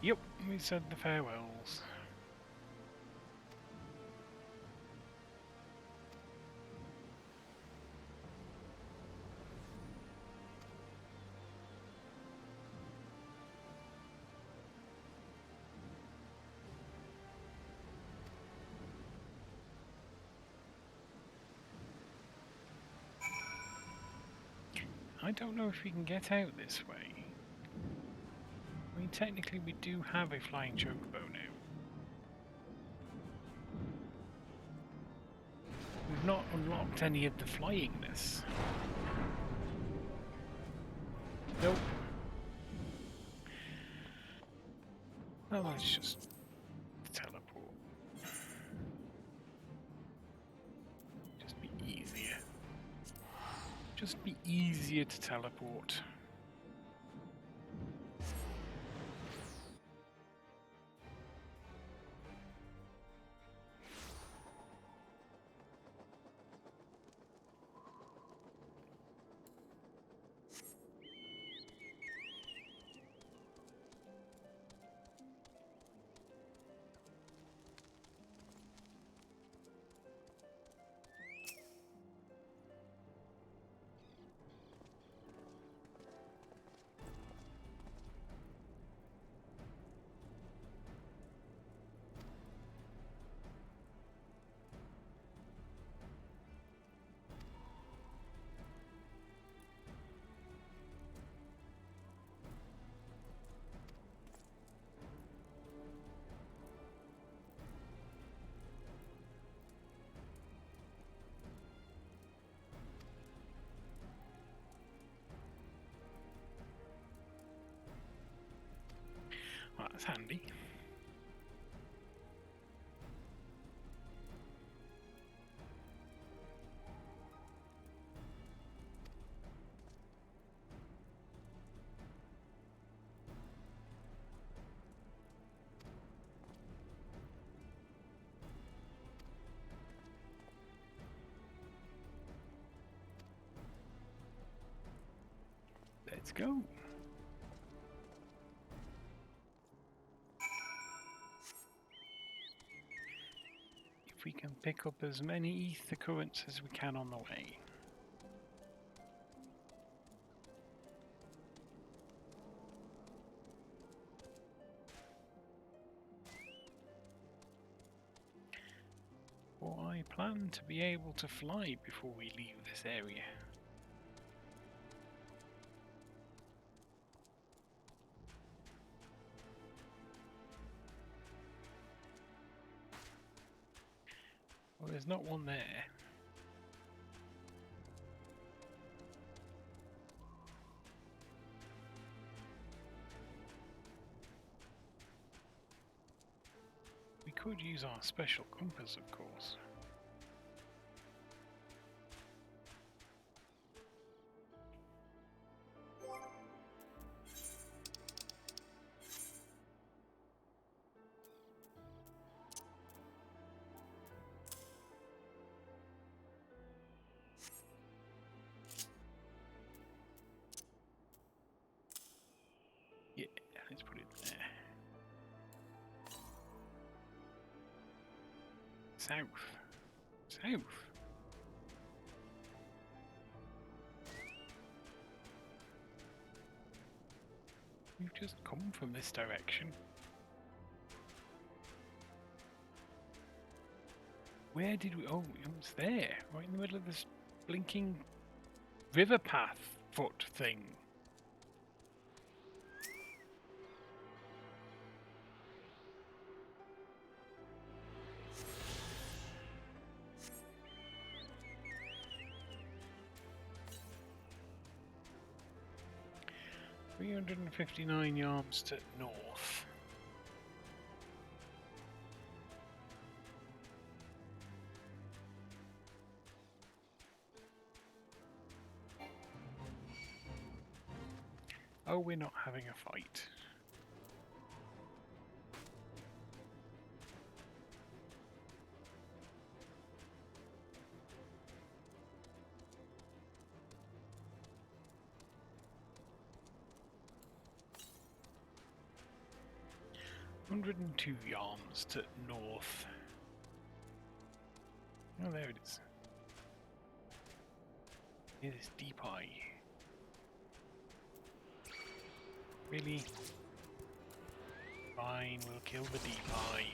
Yep, we said the farewells. I don't know if we can get out this way. I mean, technically we do have a flying chocobo now. We've not unlocked any of the flyingness. Nope. Oh, let's just teleport. Just be easier. Just be easier to teleport. Well, that's handy. Let's go. If we can pick up as many ether currents as we can on the way. For I plan to be able to fly before we leave this area. Well, there's not one there. We could use our special compass, of course. Yeah, let's put it there. South. South. We've just come from this direction. Where did we... Oh, it was there. Right in the middle of this blinking river path foot thing. $359 yards to north. Oh, we're not having a fight. "102 yarms to north." Oh, there it is. It is deep eye. Really? Fine, we'll kill the deep eye.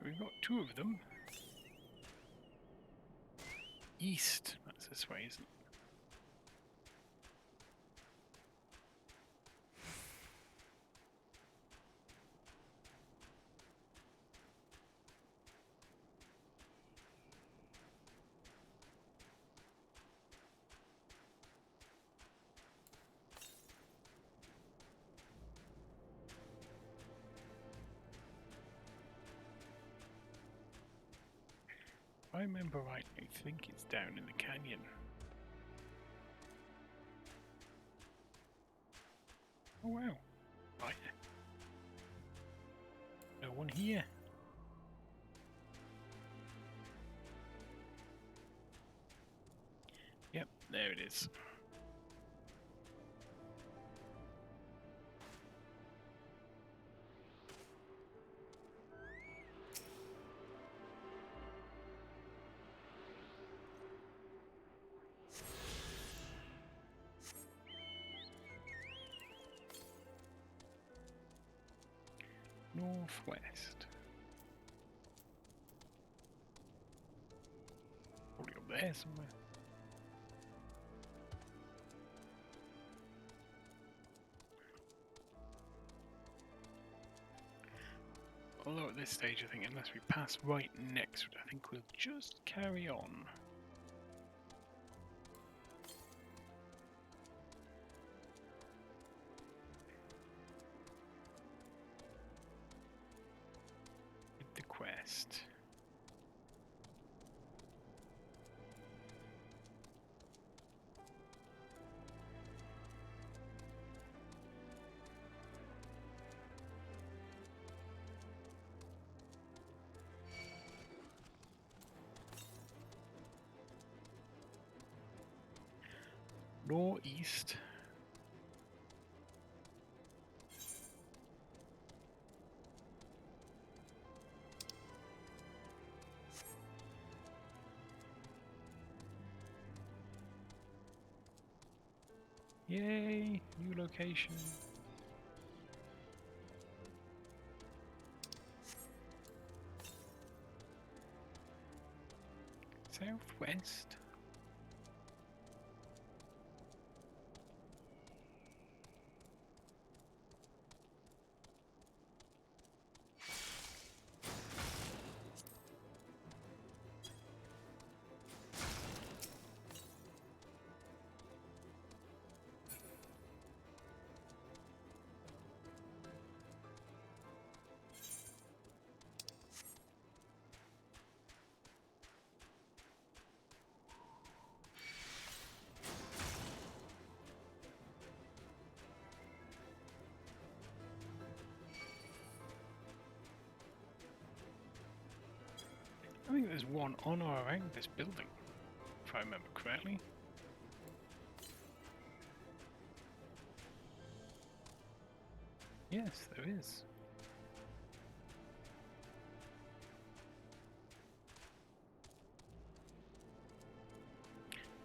We've got two of them. East. That's this way, isn't it? If I remember right, I think it's down in the canyon. Oh wow. Right. No one here. Yep, there it is. Northwest. Probably up there somewhere. Although at this stage, I think unless we pass right next to it, I think we'll just carry on. With the quest. Northeast. Yay, new location. Southwest. I think there's one on or around this building, if I remember correctly. Yes, there is.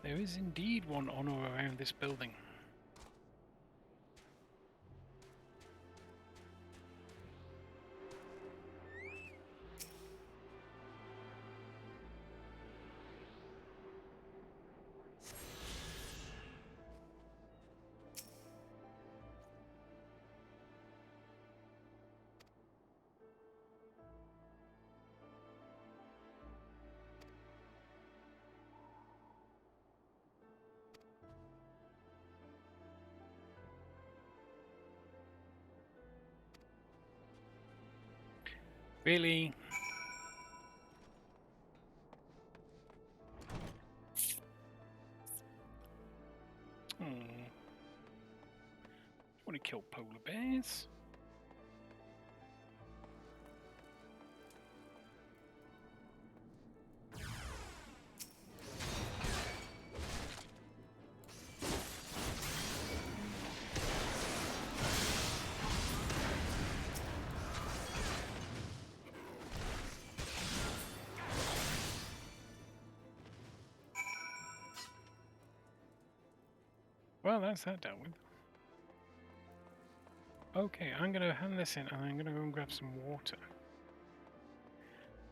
There is indeed one on or around this building. Really? Hmm. Want to kill polar bears? Well, that's that dealt with. Okay, I'm going to hand this in and I'm going to go and grab some water.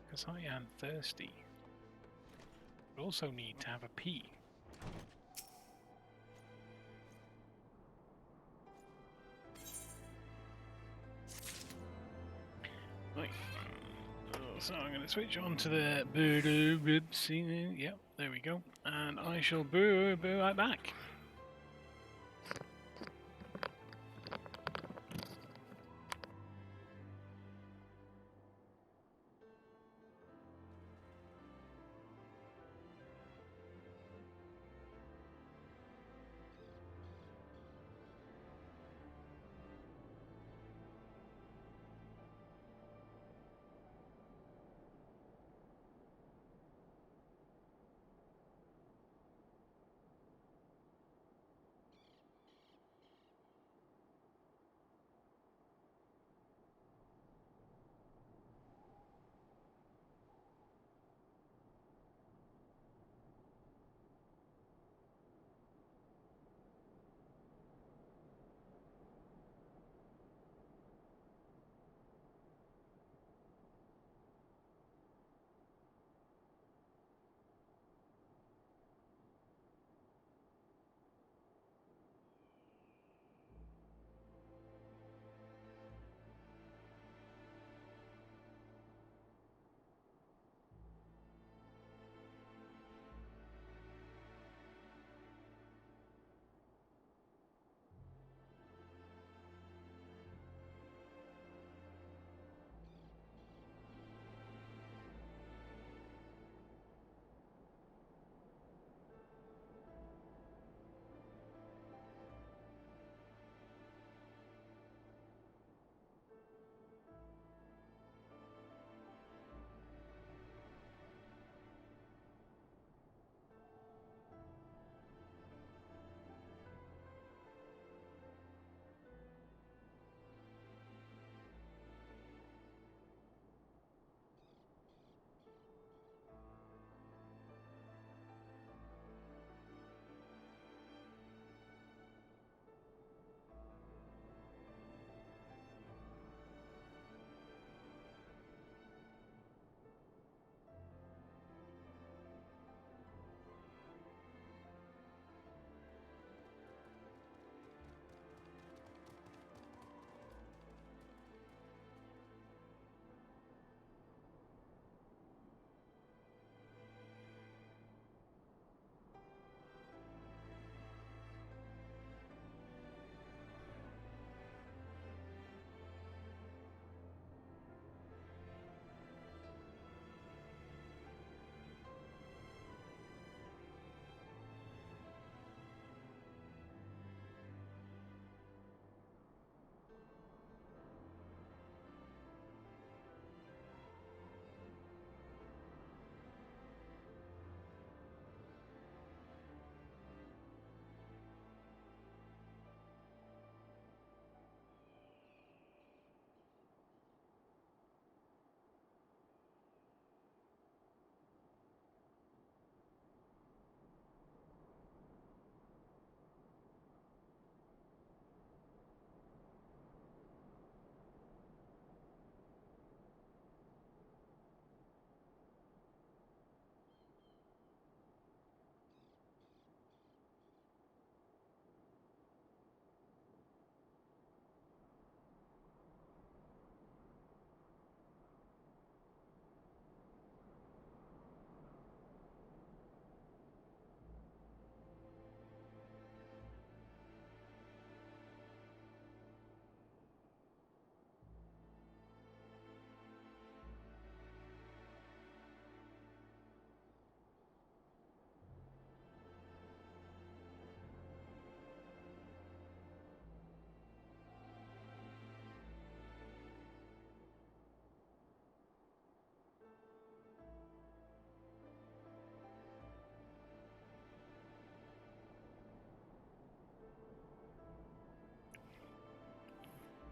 Because I am thirsty. But also need to have a pee. Right. So I'm going to switch on to the yep, there we go. And I shall be right back.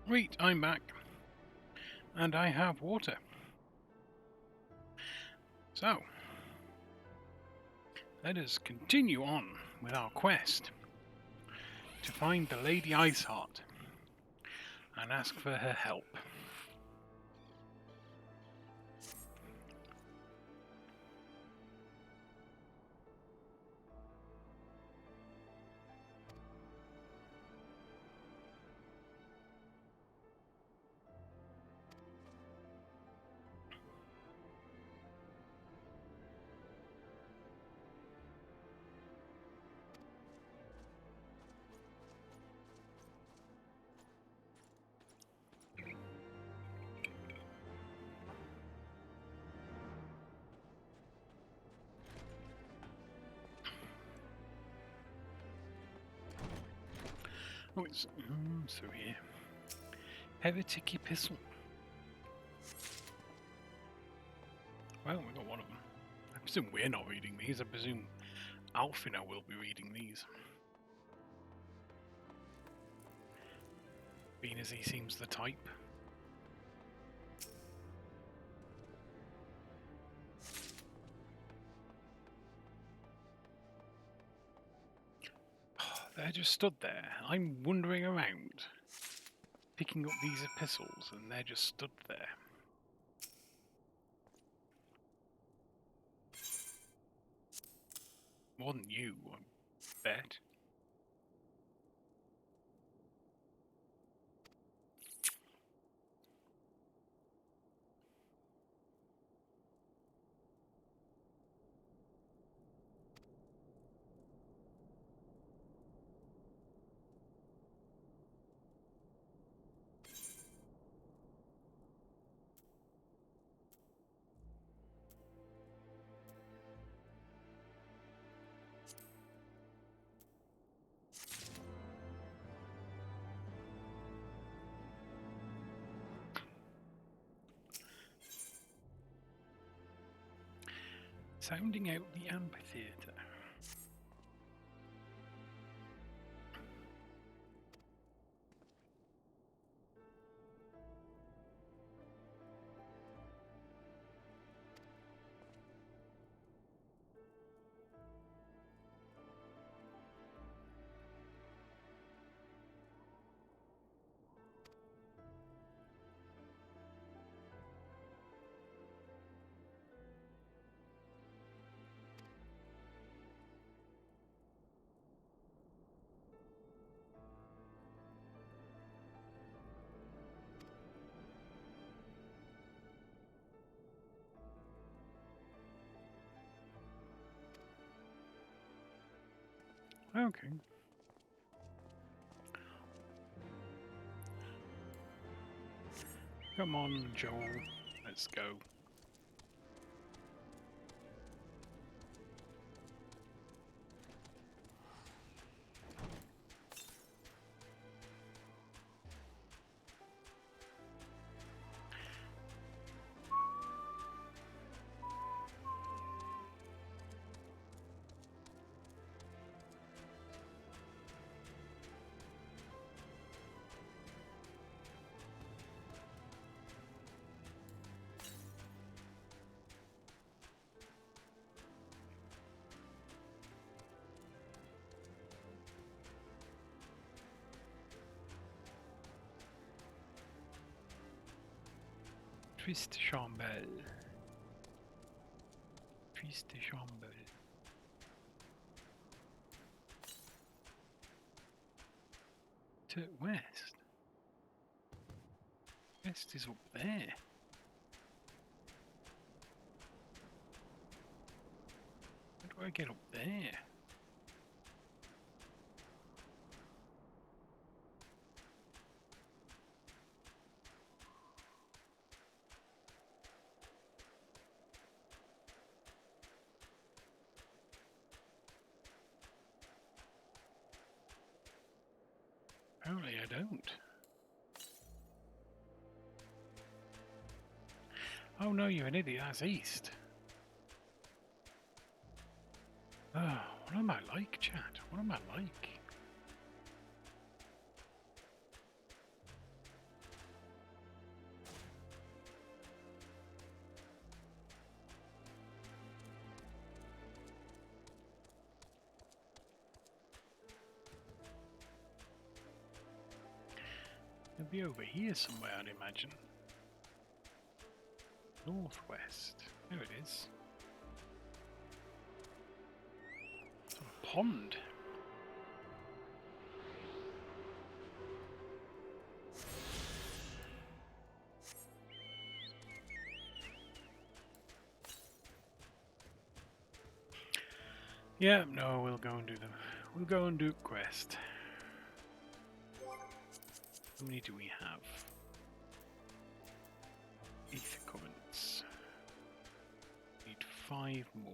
Right, I'm back. And I have water. So, let us continue on with our quest to find the Lady Iceheart and ask for her help. Oh, it's so here. Heretic Epistle. Well, we got one of them. I presume we're not reading these. I presume Alfina will be reading these. Being as he seems the type. They're just stood there. I'm wandering around, picking up these epistles, and they're just stood there. More than you, I bet. Sounding out the amphitheatre. Okay. Come on, Joel. Let's go. Triste Chambel. Triste Chambel. To west. West is up there. How do I get up there? Apparently I don't. Oh no, you're an idiot, that's east. Oh, what am I like, chat? What am I like? Should be over here somewhere, I'd imagine. Northwest. There it is. It's a pond. Yeah, no, we'll go and do them. We'll go and do quest. How many do we have? 8 comments. Need 5 more.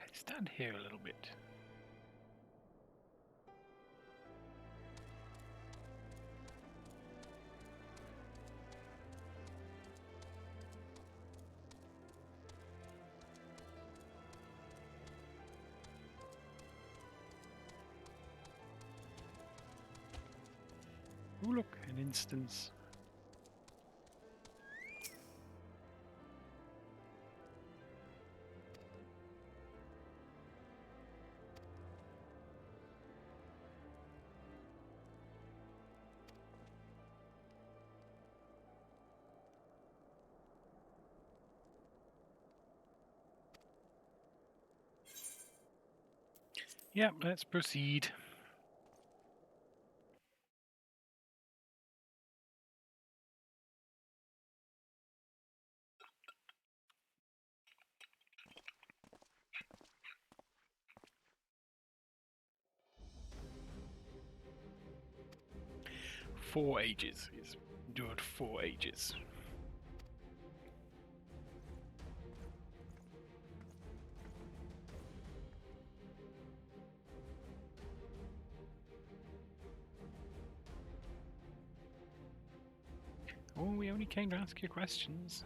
Let's stand here a little bit. Oh look, an instance. Yeah, let's proceed. Four ages. It's endured 4 ages. Oh, we only came to ask you questions.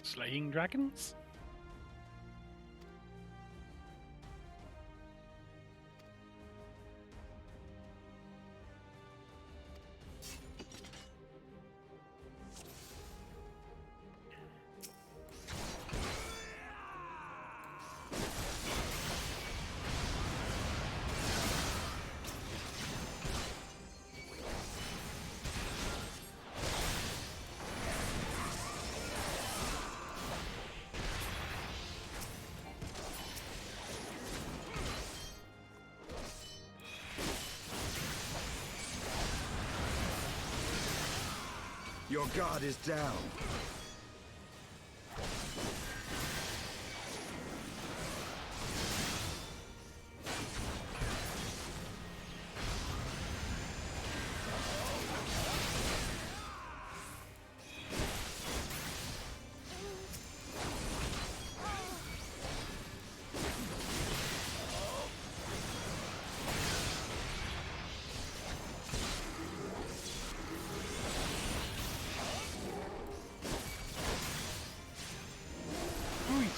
Slaying dragons? Your guard is down.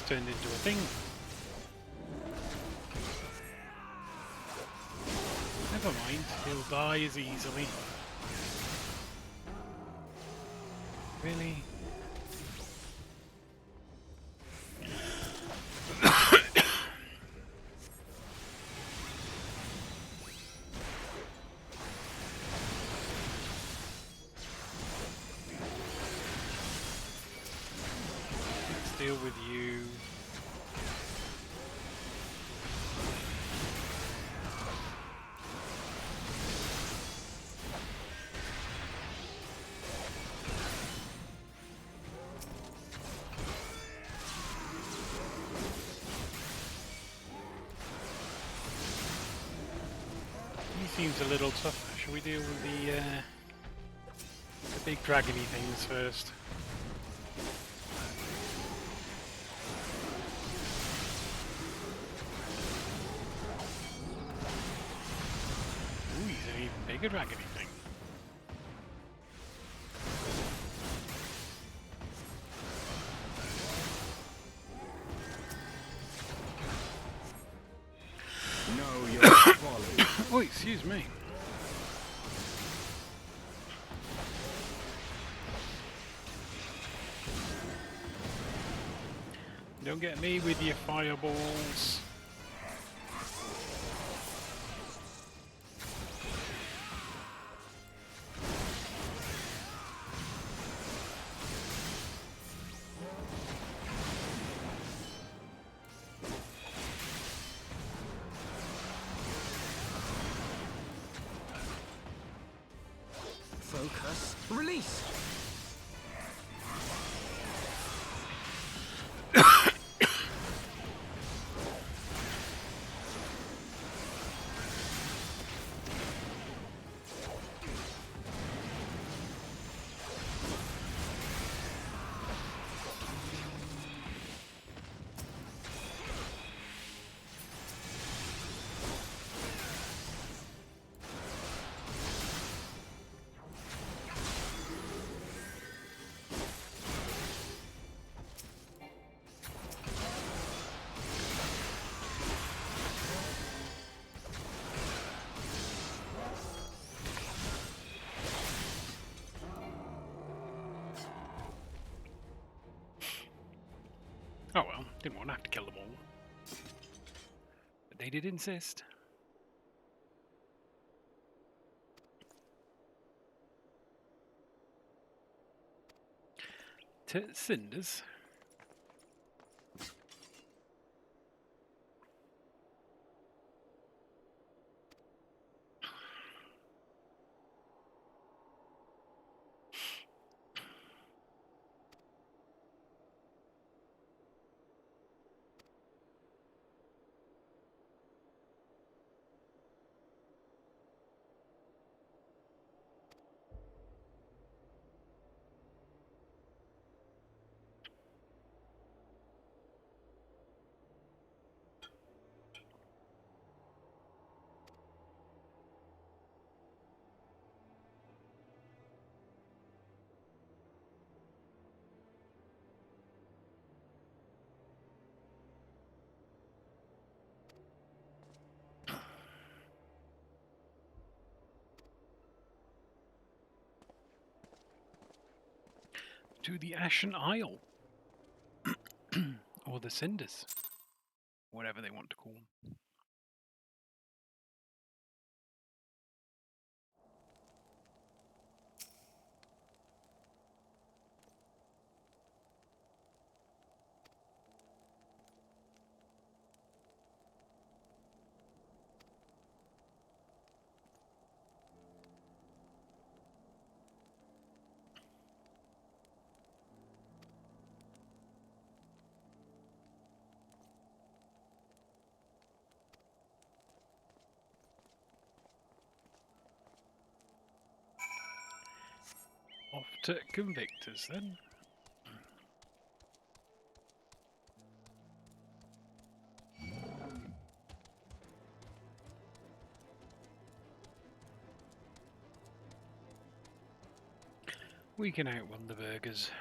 Turned into a thing. Never mind, he'll die as easily. Really? Let's deal with you. Seems a little tough. Shall we deal with the big dragony things first? Ooh, he's an even bigger dragony thing. Know your folly. Oh, excuse me. Don't get me with your fireballs. Focus. Release! Oh well, didn't want to have to kill them all. But they did insist. Cinders. To the Ashen Isle. Or the Cinders. Whatever they want to call them. Off to convict us then. We can outrun the burgers.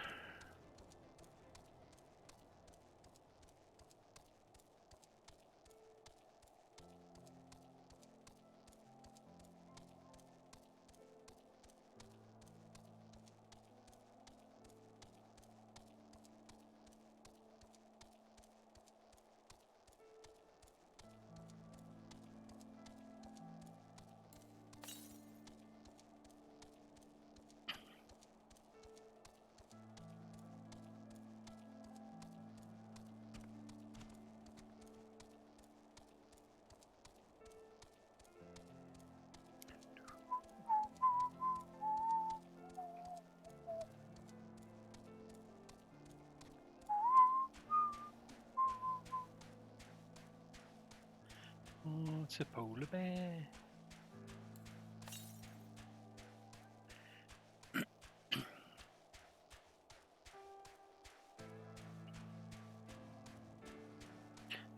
Oh, it's a polar bear.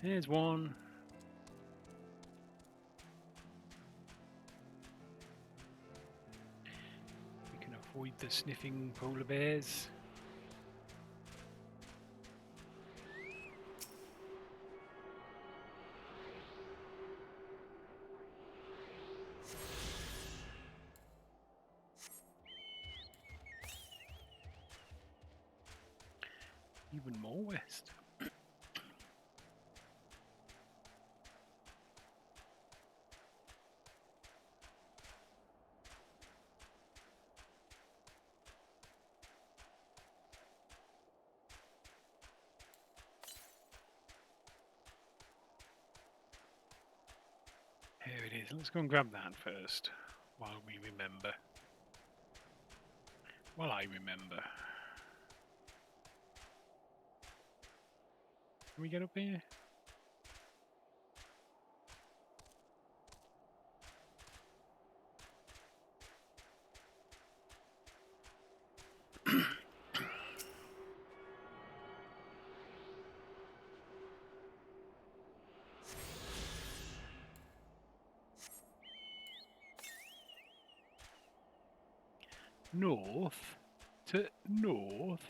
There's one. We can avoid the sniffing polar bears. even more west. Here it is. Let's go and grab that first, while we remember. While I remember. Can we get up here? North to north.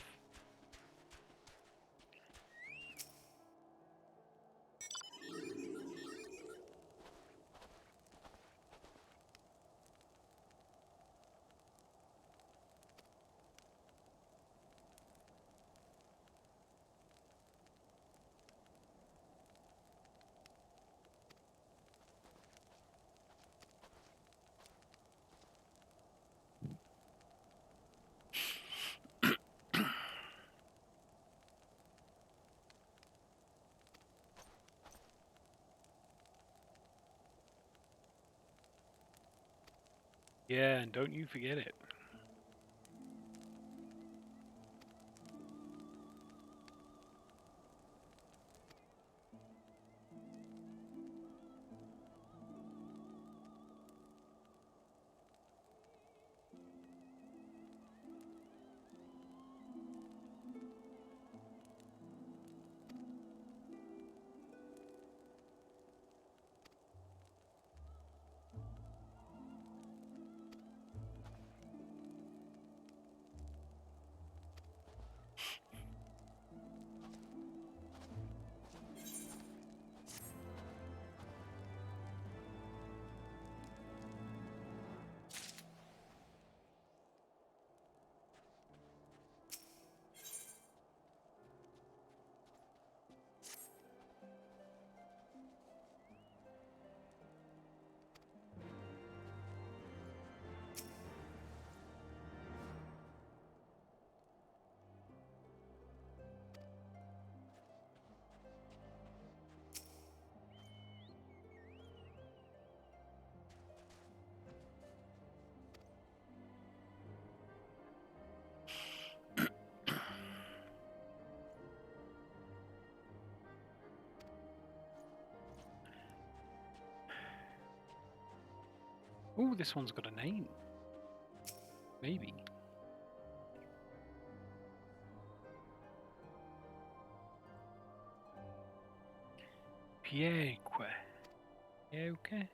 Yeah, and don't you forget it. Oh, this one's got a name. Maybe. Pieque. Pieque?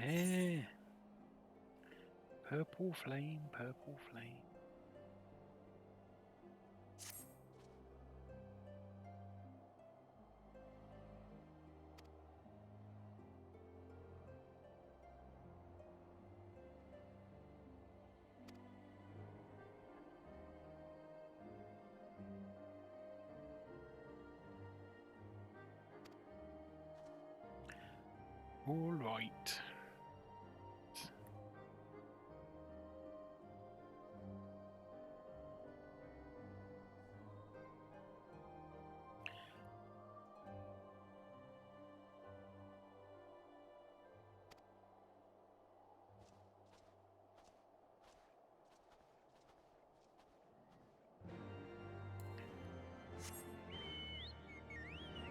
there. Purple flame, purple flame. All right.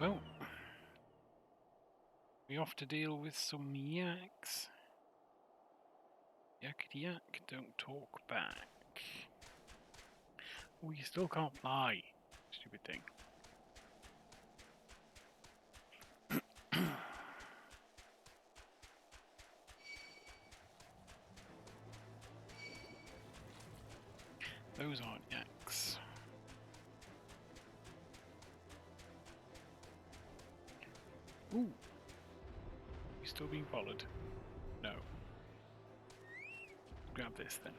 Well, we have to deal with some yaks. Yakety yak, don't talk back. Oh, you still can't fly. Stupid thing. Those aren't yaks. Ooh. You still being followed? No. Grab this then.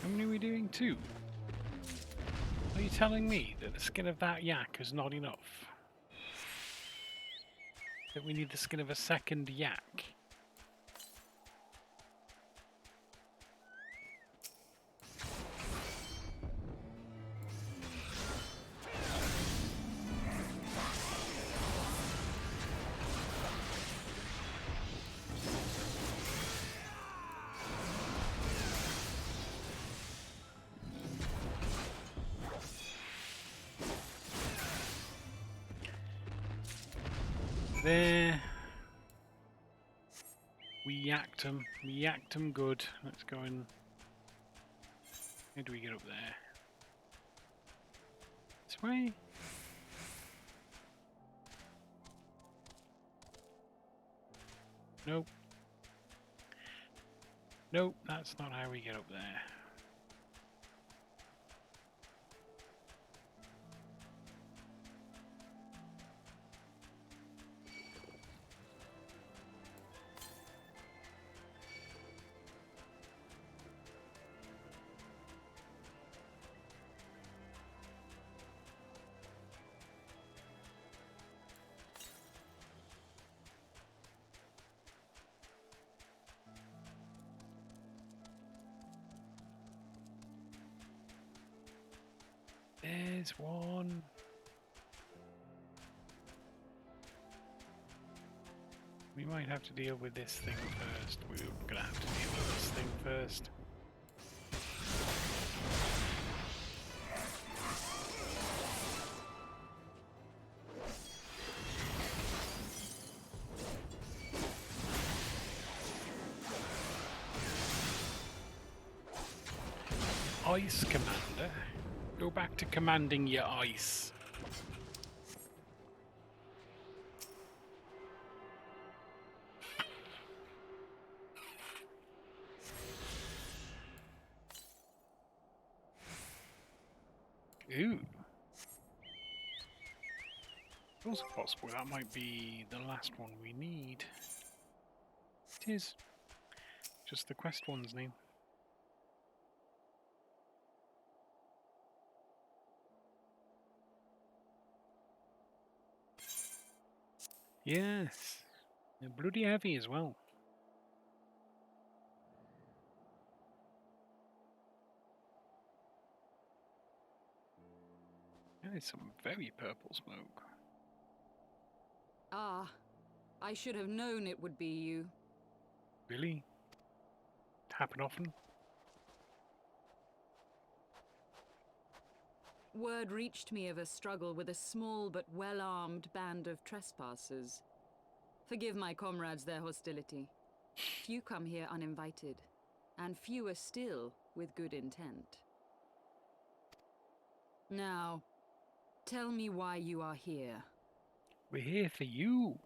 How many are we doing? 2? Are you telling me that the skin of that yak is not enough? That we need the skin of a second yak? There. We yacked him. We yacked him good. Let's go and... How do we get up there? This way? Nope. Nope, that's not how we get up there. There's one. We might have to deal with this thing first. We're gonna have to deal with this thing first. Ice Commander. Go back to commanding your ice. Ooh. It's also possible that might be the last one we need. It is. Just the quest one's name. Yes. They're bloody heavy as well. That is some very purple smoke. Ah, I should have known it would be you. Really? Happen often? Word reached me of a struggle with a small but well-armed band of trespassers. Forgive my comrades their hostility. Few come here uninvited, and fewer still with good intent. Now, tell me why you are here. We're here for you.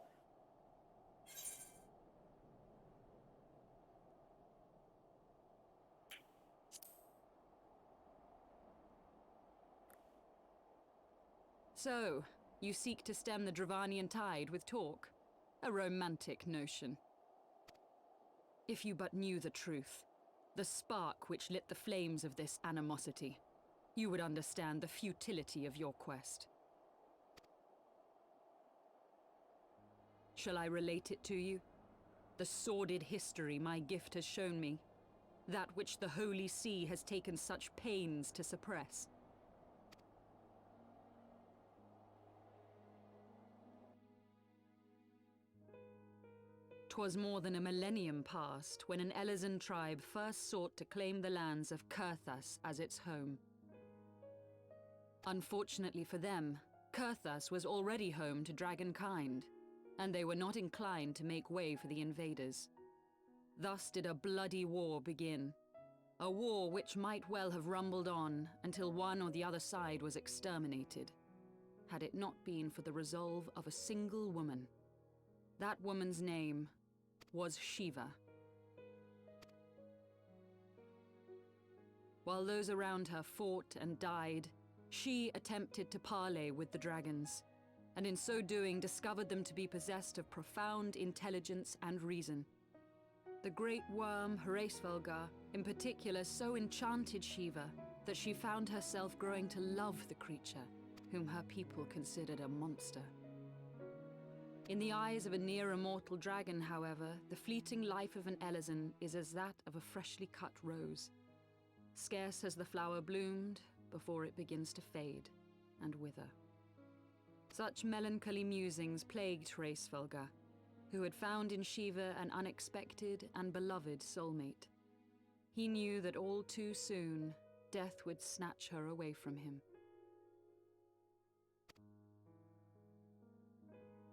So, you seek to stem the Dravanian tide with talk? A romantic notion. If you but knew the truth, the spark which lit the flames of this animosity, you would understand the futility of your quest. Shall I relate it to you? The sordid history my gift has shown me, that which the Holy See has taken such pains to suppress. 'Twas more than a millennium past when an Elezen tribe first sought to claim the lands of Kurthas as its home. Unfortunately for them, Kurthas was already home to dragonkind, and they were not inclined to make way for the invaders. Thus did a bloody war begin, a war which might well have rumbled on until one or the other side was exterminated, had it not been for the resolve of a single woman. That woman's name was Shiva. While those around her fought and died, she attempted to parley with the dragons, and in so doing discovered them to be possessed of profound intelligence and reason. The great worm Hraesvelgar, in particular, so enchanted Shiva that she found herself growing to love the creature, whom her people considered a monster. In the eyes of a near-immortal dragon, however, the fleeting life of an Elezen is as that of a freshly cut rose. Scarce has the flower bloomed before it begins to fade and wither. Such melancholy musings plagued Hraesvelgar, who had found in Shiva an unexpected and beloved soulmate. He knew that all too soon, death would snatch her away from him.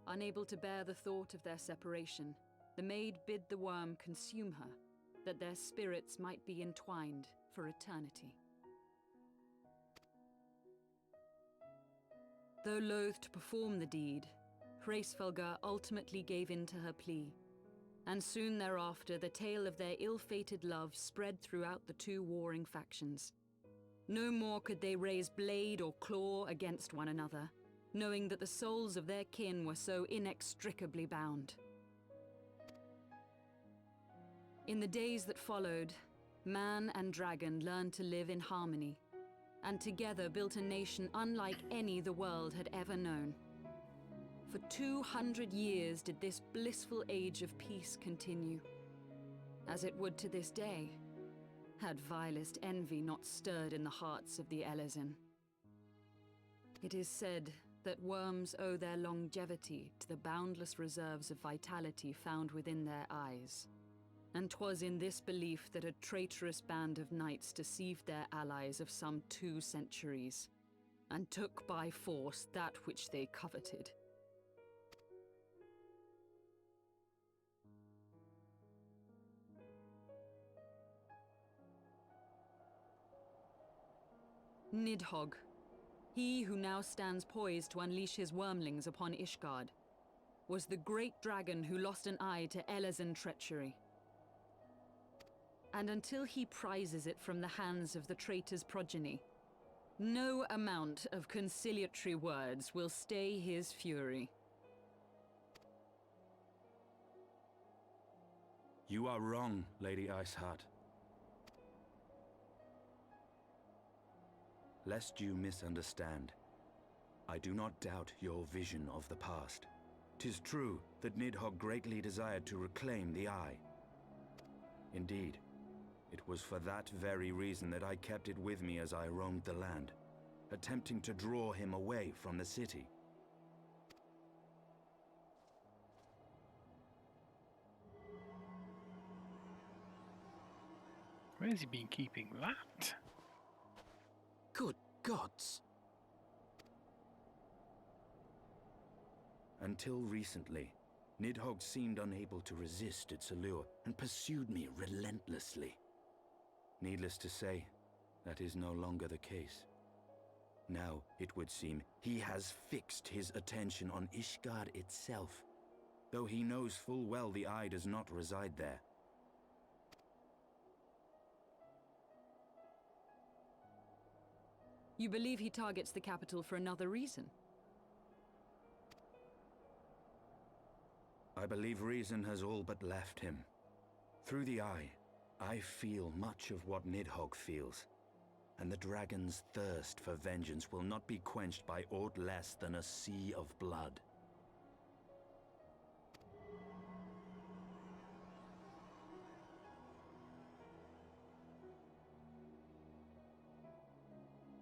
Unable to bear the thought of their separation, the maid bid the worm consume her, that their spirits might be entwined for eternity. Though loath to perform the deed, Hraesvelgar ultimately gave in to her plea, and soon thereafter the tale of their ill-fated love spread throughout the two warring factions. No more could they raise blade or claw against one another, knowing that the souls of their kin were so inextricably bound. In the days that followed, man and dragon learned to live in harmony, and together built a nation unlike any the world had ever known. For 200 years did this blissful age of peace continue, as it would to this day, had vilest envy not stirred in the hearts of the Elezen. It is said that worms owe their longevity to the boundless reserves of vitality found within their eyes. And 'twas in this belief that a traitorous band of knights deceived their allies of some 2 centuries, and took by force that which they coveted. Nidhogg, he who now stands poised to unleash his wormlings upon Ishgard, was the great dragon who lost an eye to Elezen treachery. And until he prizes it from the hands of the traitor's progeny, no amount of conciliatory words will stay his fury. You are wrong, Lady Iceheart. Lest you misunderstand, I do not doubt your vision of the past. 'Tis true that Nidhogg greatly desired to reclaim the Eye. Indeed, it was for that very reason that I kept it with me as I roamed the land, attempting to draw him away from the city. Where's he been keeping that? Good gods! Until recently, Nidhogg seemed unable to resist its allure and pursued me relentlessly. Needless to say, that is no longer the case. Now, it would seem, he has fixed his attention on Ishgard itself, though he knows full well the Eye does not reside there. You believe he targets the capital for another reason? I believe reason has all but left him. Through the Eye, I feel much of what Nidhogg feels, and the dragon's thirst for vengeance will not be quenched by aught less than a sea of blood.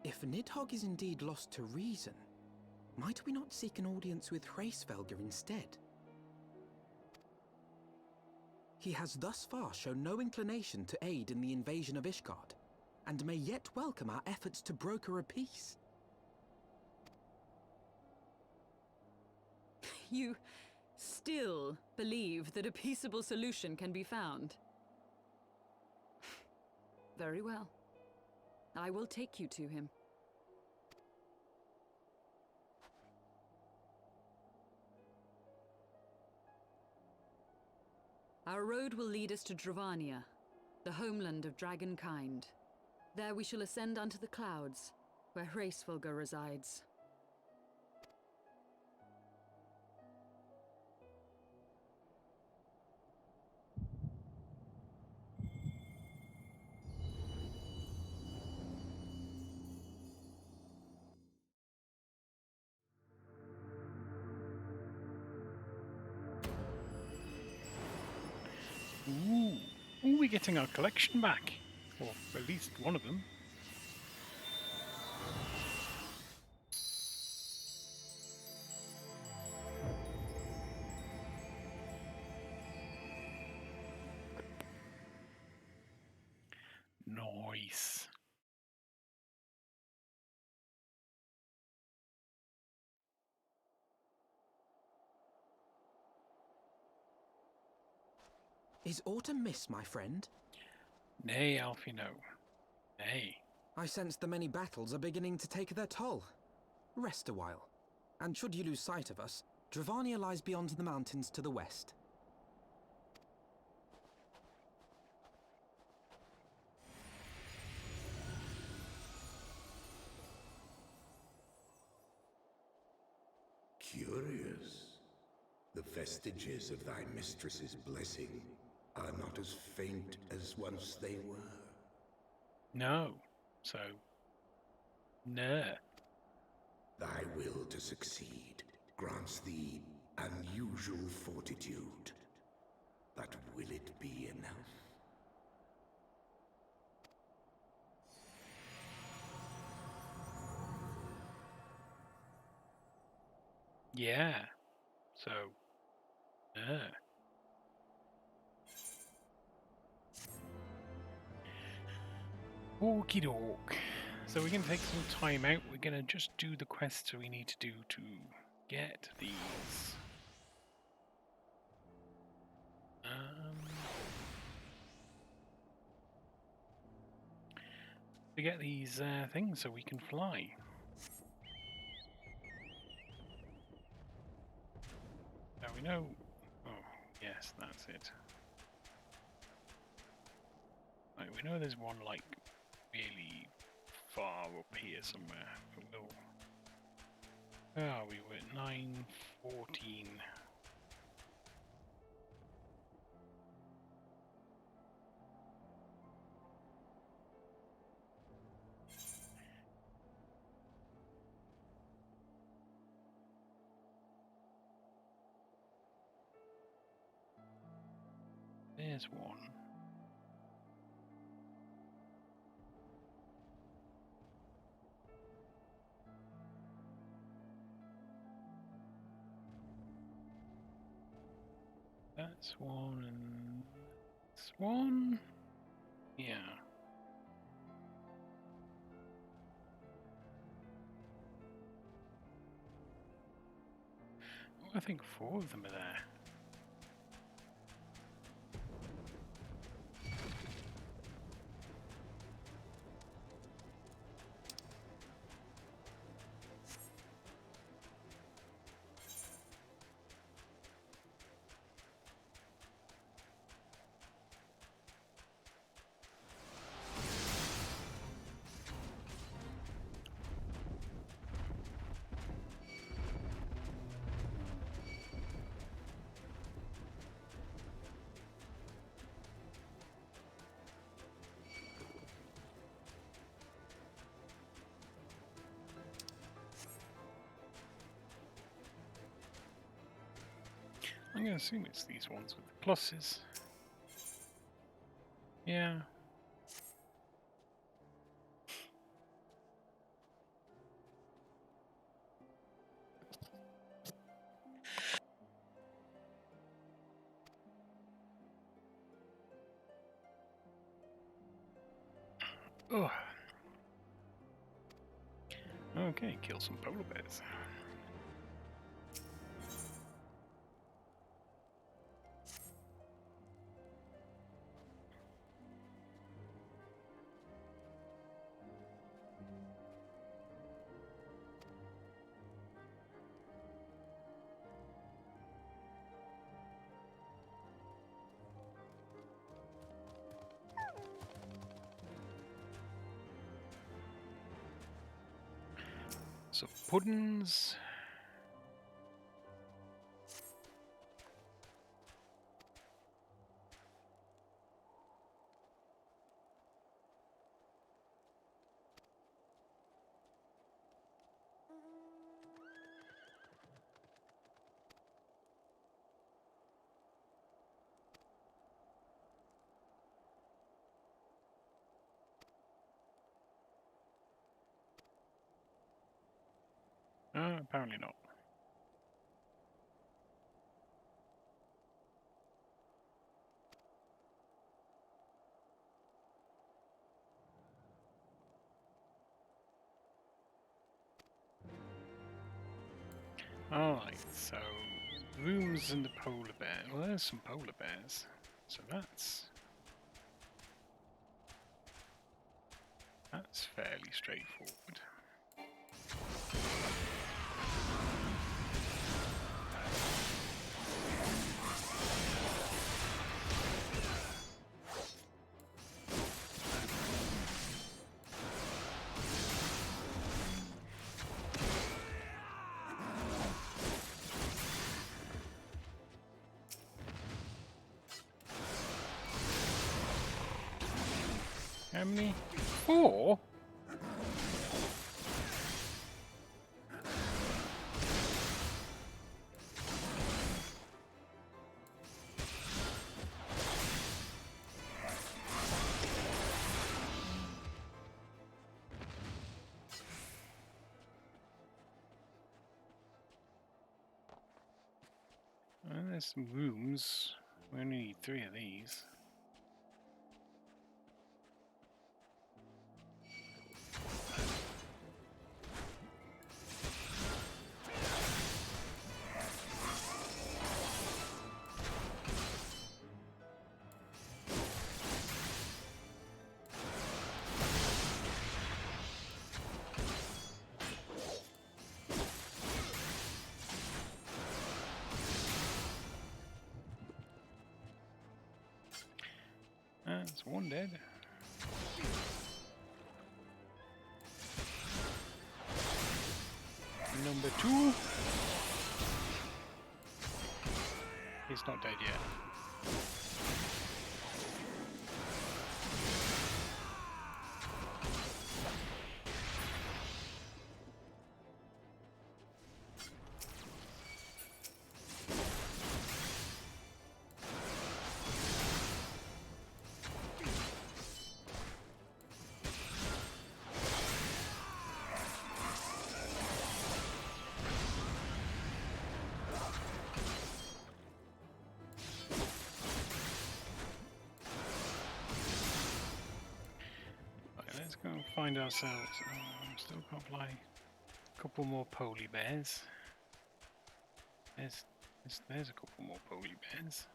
If Nidhogg is indeed lost to reason, might we not seek an audience with Hraesvelgr instead? He has thus far shown no inclination to aid in the invasion of Ishgard, and may yet welcome our efforts to broker a peace. You still believe that a peaceable solution can be found? Very well. I will take you to him. Our road will lead us to Dravania, the homeland of dragonkind. There we shall ascend unto the clouds, where Hraesvelgr resides. Ooh, we're getting our collection back. Or at least one of them. Nice. Is autumn mist, my friend? Nay, Alfino. Nay. I sense the many battles are beginning to take their toll. Rest a while, and should you lose sight of us, Dravania lies beyond the mountains to the west. Curious. The vestiges of thy mistress's blessing are not as faint as once they were. No. So, no. Thy will to succeed grants thee unusual fortitude. But will it be enough? Yeah. So, Okie doke. So we're going to take some time out. We're going to just do the quests we need to do to get these. To get these things so we can fly. Now we know. Oh, yes, that's it. Right, we know there's one like really far up here somewhere. But we'll. Where are we? We're at 9:14. There's one. That's one and that's one. Yeah. I think 4 of them are there. I'm going to assume it's these ones with the pluses. Yeah. Oh. Okay, kill some polar bears. So puddings. Apparently not. Alright, so rooms and the polar bear. Well, there's some polar bears. So that's fairly straightforward. How many? 4? There's some rooms. We only need 3 of these. That's 1 dead. Number 2. He's not dead yet. Let's go and find ourselves. Still got like a couple more poly bears. There's a couple more poly bears.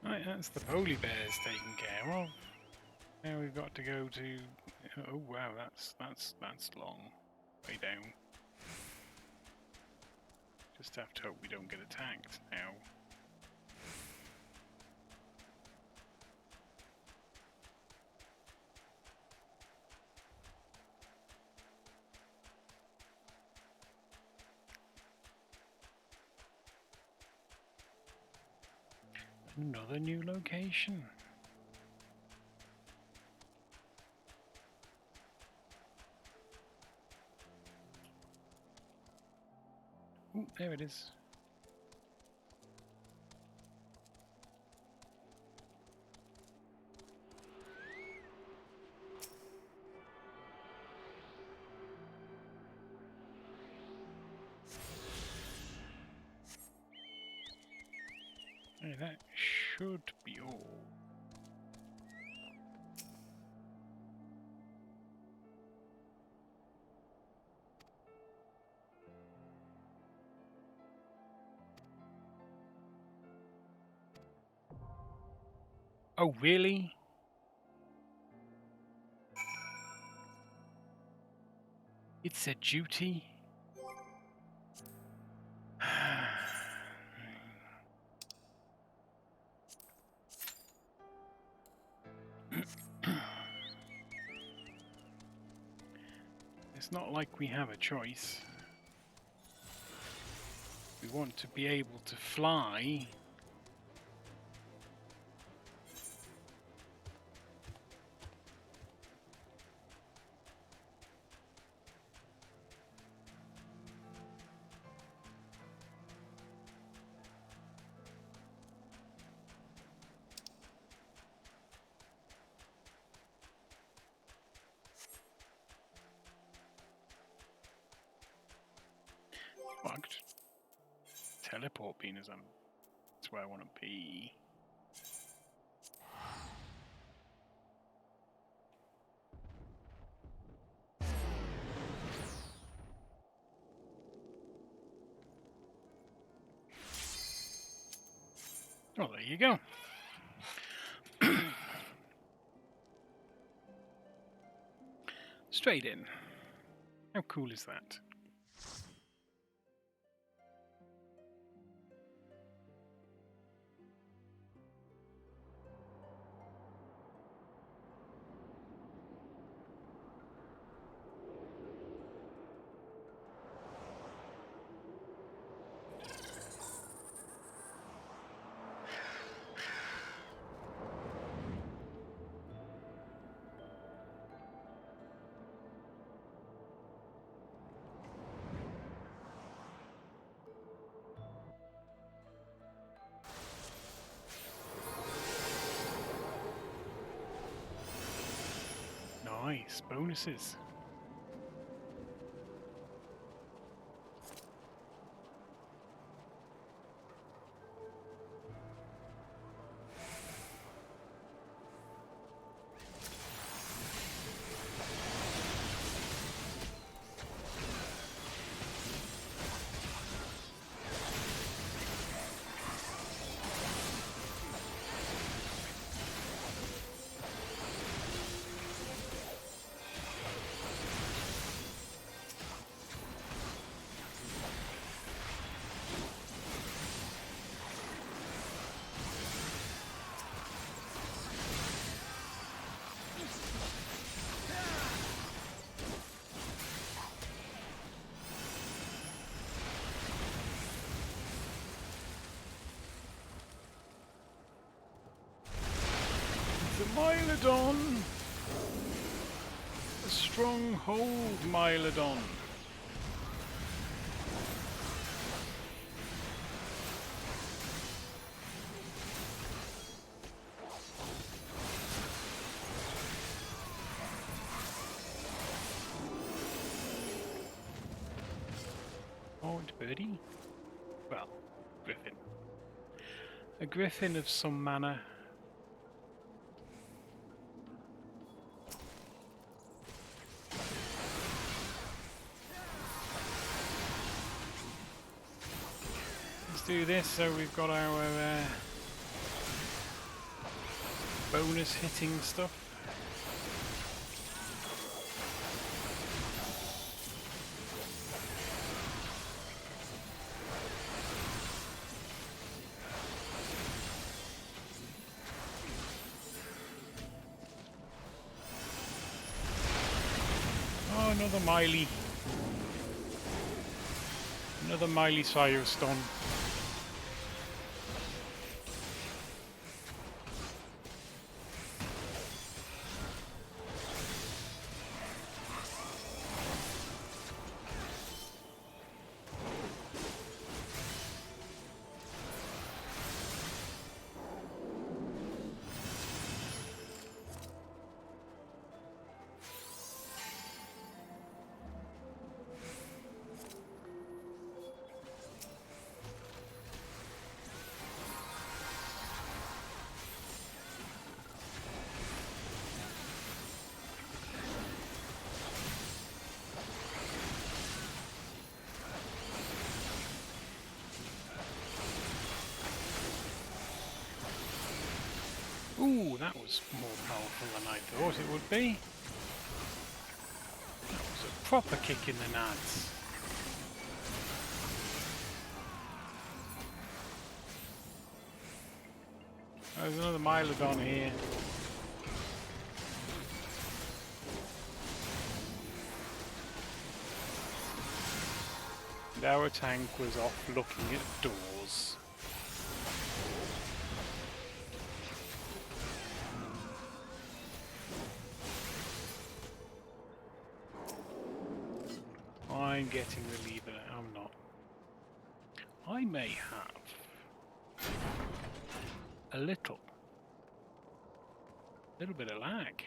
Right, that's the poly bears taken care of. Now we've got to go to. Oh wow, that's long. Way down. Just have to hope we don't get attacked now. Another new location. Ooh, there it is. Hey, that should be all. Oh, really? It's a duty? It's not like we have a choice. We want to be able to fly. Fucked. Teleport being as that's where I want to be. Oh, there you go. Straight in. How cool is that? Nice, bonuses. Mylodon! A stronghold Mylodon. Orange birdie? Well, griffin. A griffin of some manner. Let's do this so we've got our bonus hitting stuff. Oh, another Miley. Another Miley Cyrus stone. Ooh, that was more powerful than I thought it would be. That was a proper kick in the nads. There's another Mylodon here. And our tank was off looking at doors. I'm getting the lever, I'm not. I may have a little bit of lag.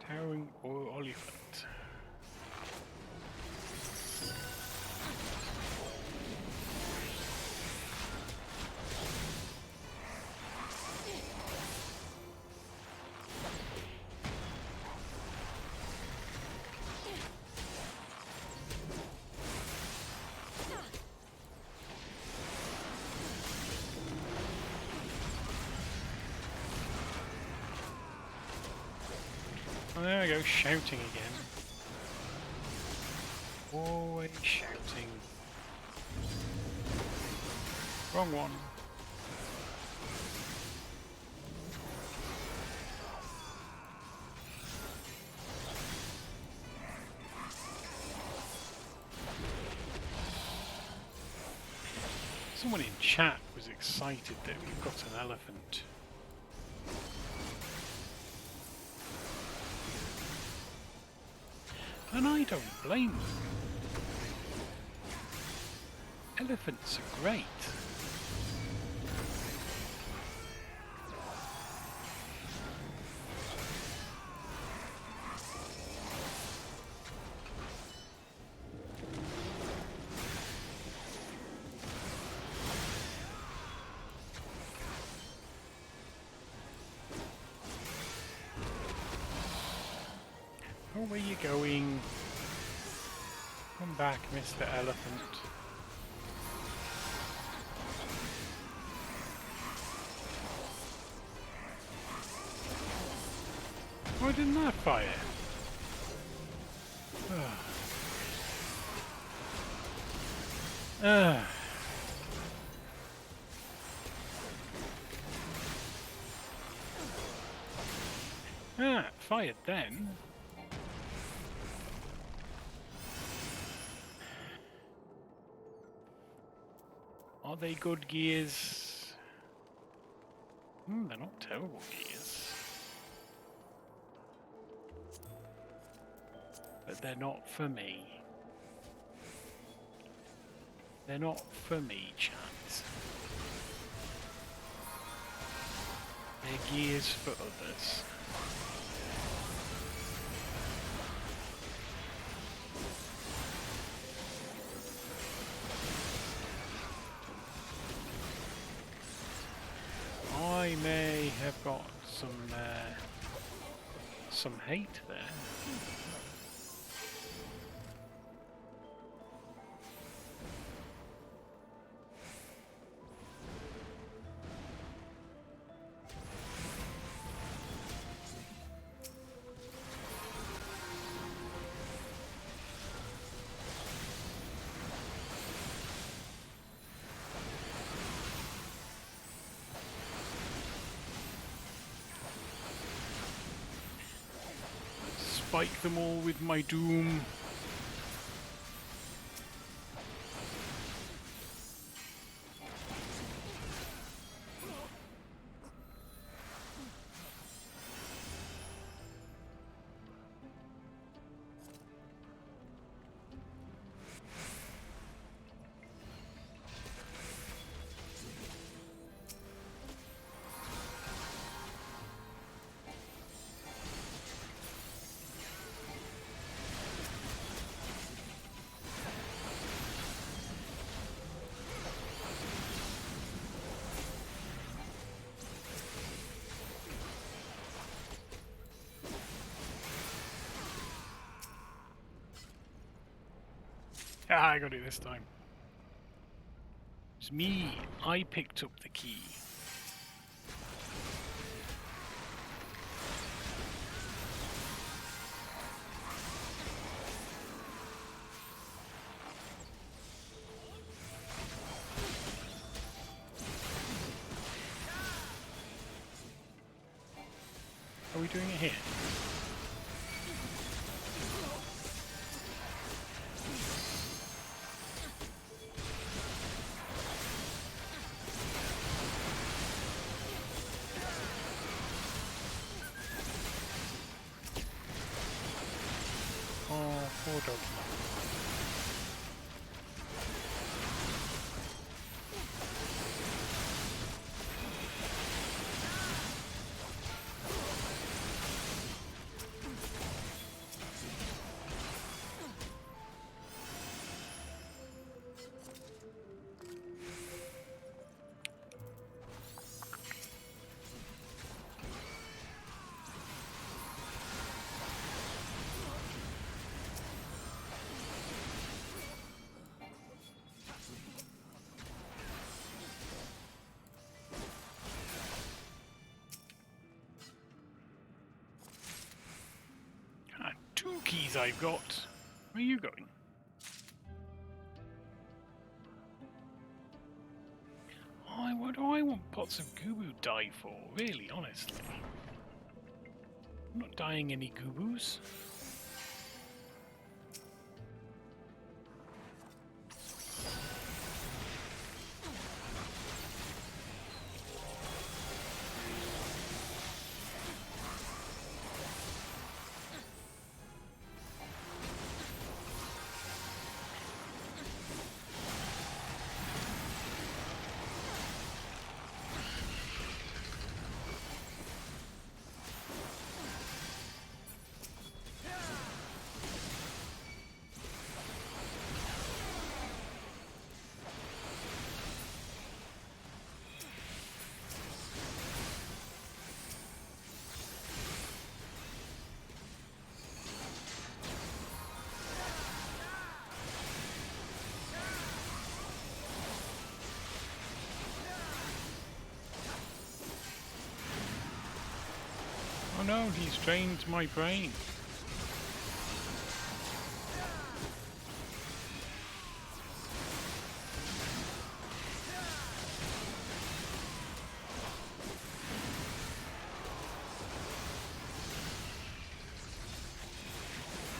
Towering Oliphant. Oh, there we go, shouting again. Always shouting. Wrong one. Someone in chat was excited that we've got an elephant. And I don't blame them. Elephants are great. Oh, where you going? Come back, Mr. Elephant. Why didn't that fire? Ah, fired then. Are they good gears? They're not terrible gears. But they're not for me. They're not for me, chance. They're gears for others. I may have got some hate there. Spike them all with my doom. Ah, I got it this time. It's me. I picked up the key. Are we doing it here? Oh, poor dog. Two keys I've got. Where are you going? What do I want pots of Gubu die for? Really, honestly. I'm not dying any Gubus. Oh no, he's drained my brain.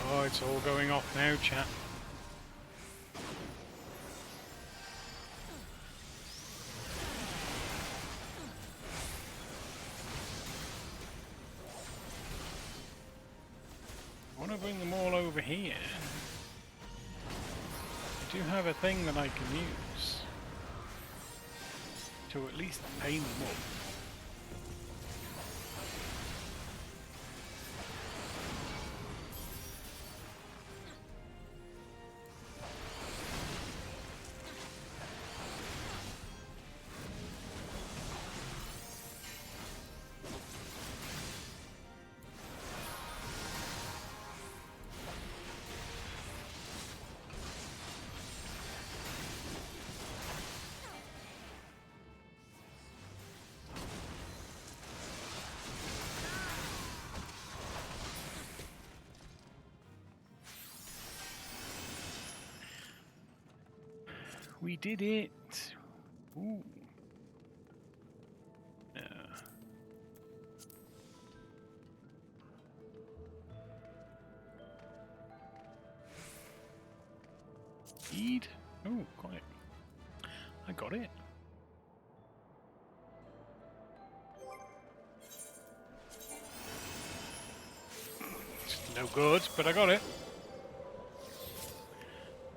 Oh, it's all going off now, chat. here, I do have a thing that I can use to at least pain them up. We did it! Ooh. Speed? Oh, got it. I got it. It's no good, but I got it.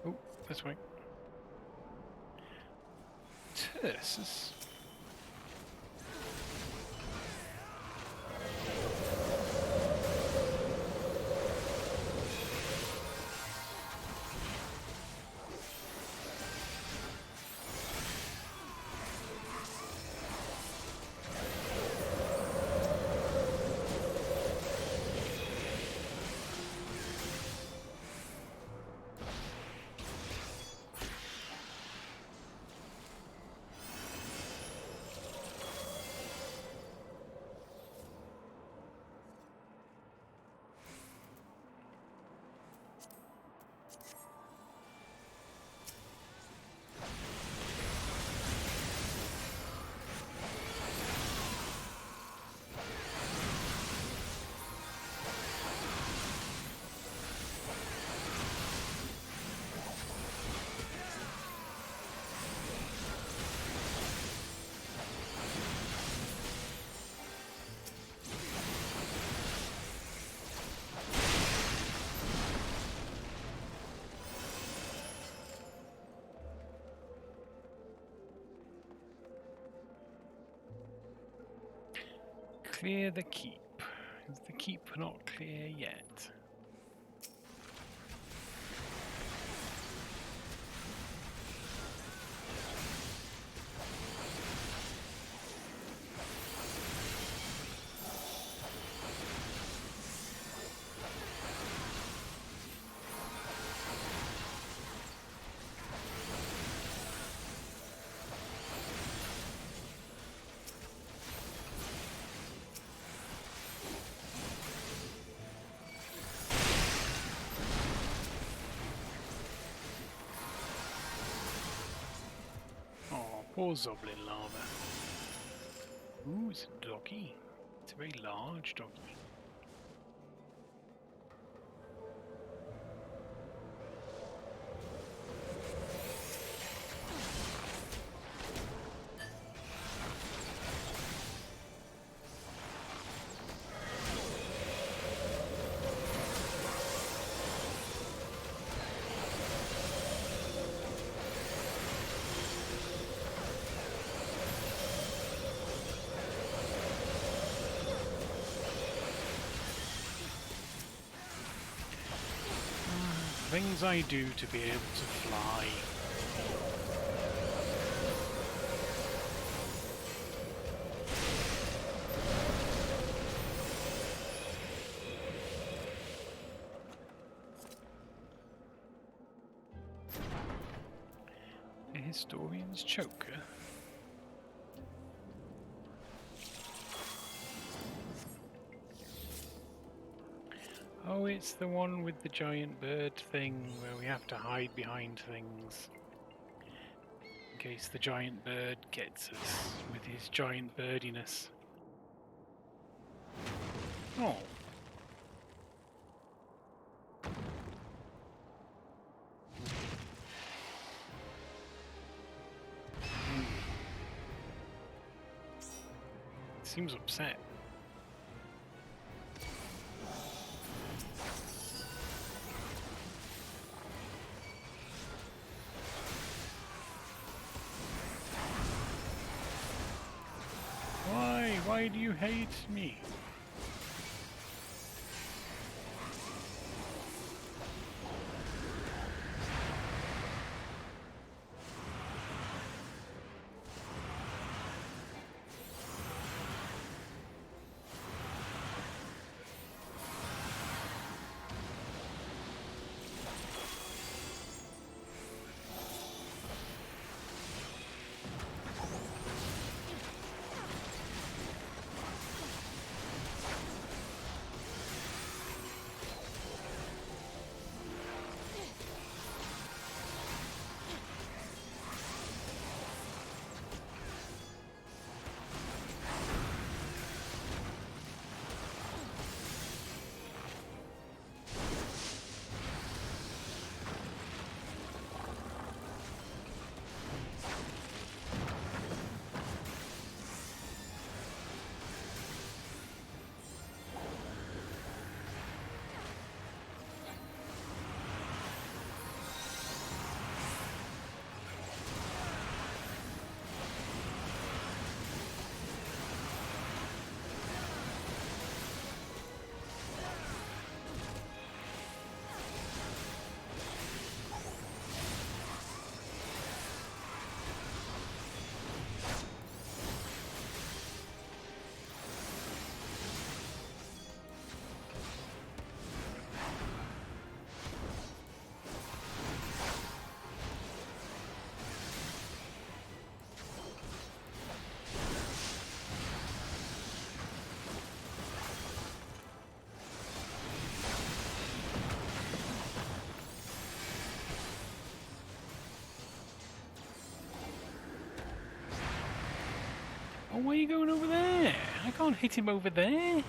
Oh, this way. This is... Clear the keep. Is the keep not clear yet? Poor Zoblin lava. Ooh, it's a doggy. It's a very large doggy. Things I do to be able to fly. The Historian's Choker. Oh, it's the one with the giant bird thing where we have to hide behind things in case the giant bird gets us with his giant birdiness. Oh. Seems upset. Why do you hate me? Oh, why are you going over there? I can't hit him over there.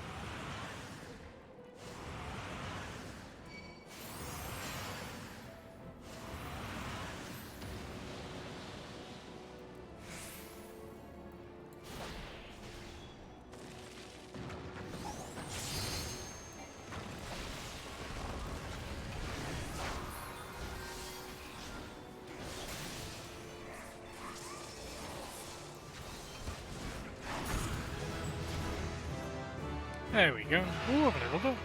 There we go. Ooh, I've leveled up.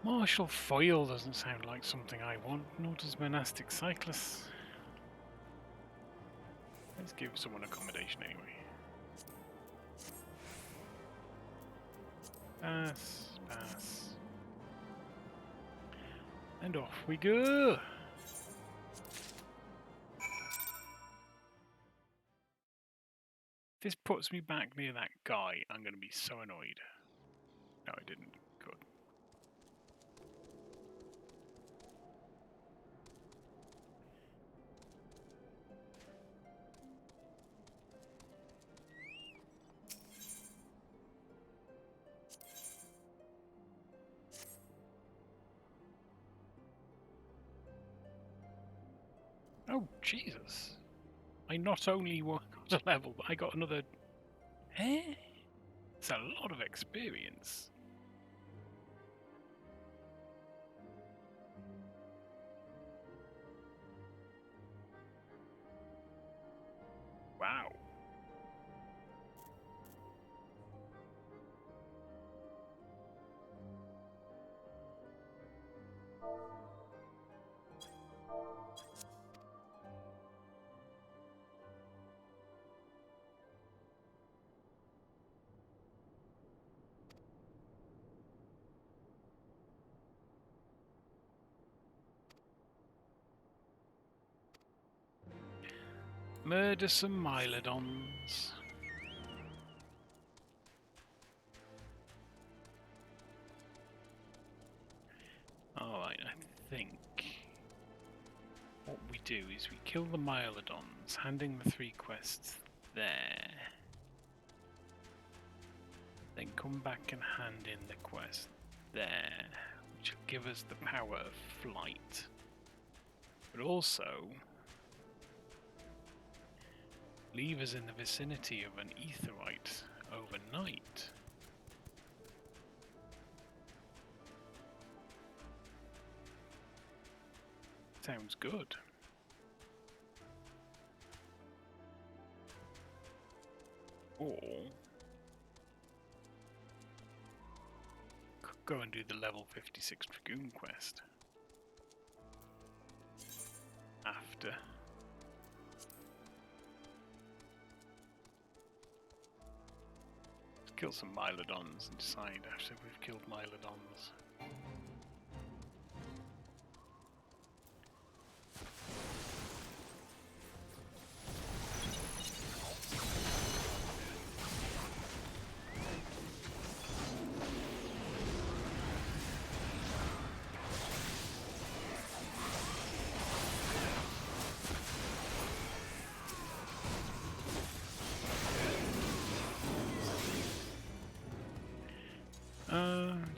Martial foil doesn't sound like something I want, nor does monastic cyclists. Let's give someone accommodation anyway. Pass, pass. And off we go! If this puts me back near that guy, I'm going to be so annoyed. No, I didn't. Good. Oh, Jesus. I not only got a level, but I got another... Eh? It's a lot of experience. Wow. Murder some Mylodons. Alright, I think what we do is we kill the Mylodons, handing the 3 quests there. Then come back and hand in the quest there, which will give us the power of flight. But also leave us in the vicinity of an aetheryte overnight. Sounds good. Or could go and do the level 56 Dragoon quest after. Let's kill some Mylodons and decide after we've killed Mylodons.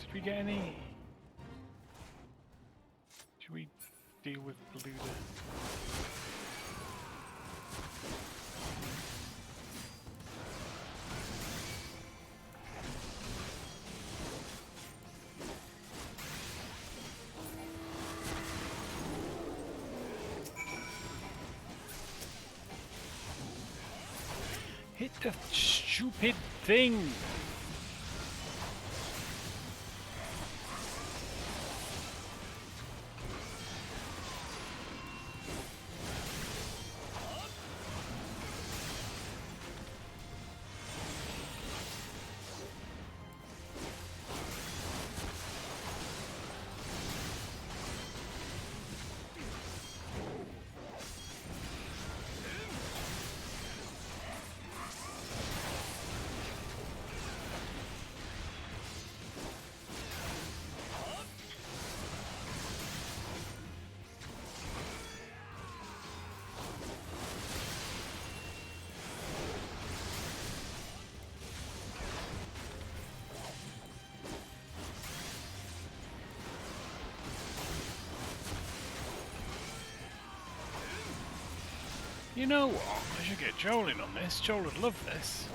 Did we get any? Should we deal with Beluda? Hit the stupid thing! You know what? I should get Joel in on this. Joel would love this.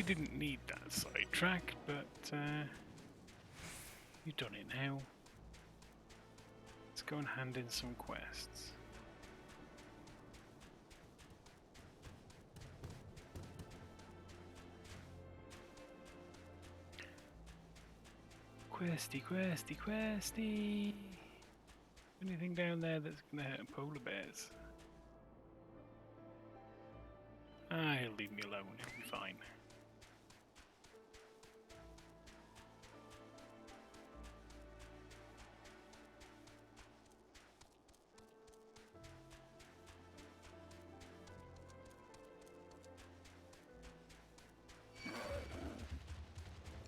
Didn't need that sidetrack, but you've done it now. Let's go and hand in some quests. Questy, questy, questy. Anything down there that's gonna hurt polar bears? Ah, he'll leave me alone, he'll be fine.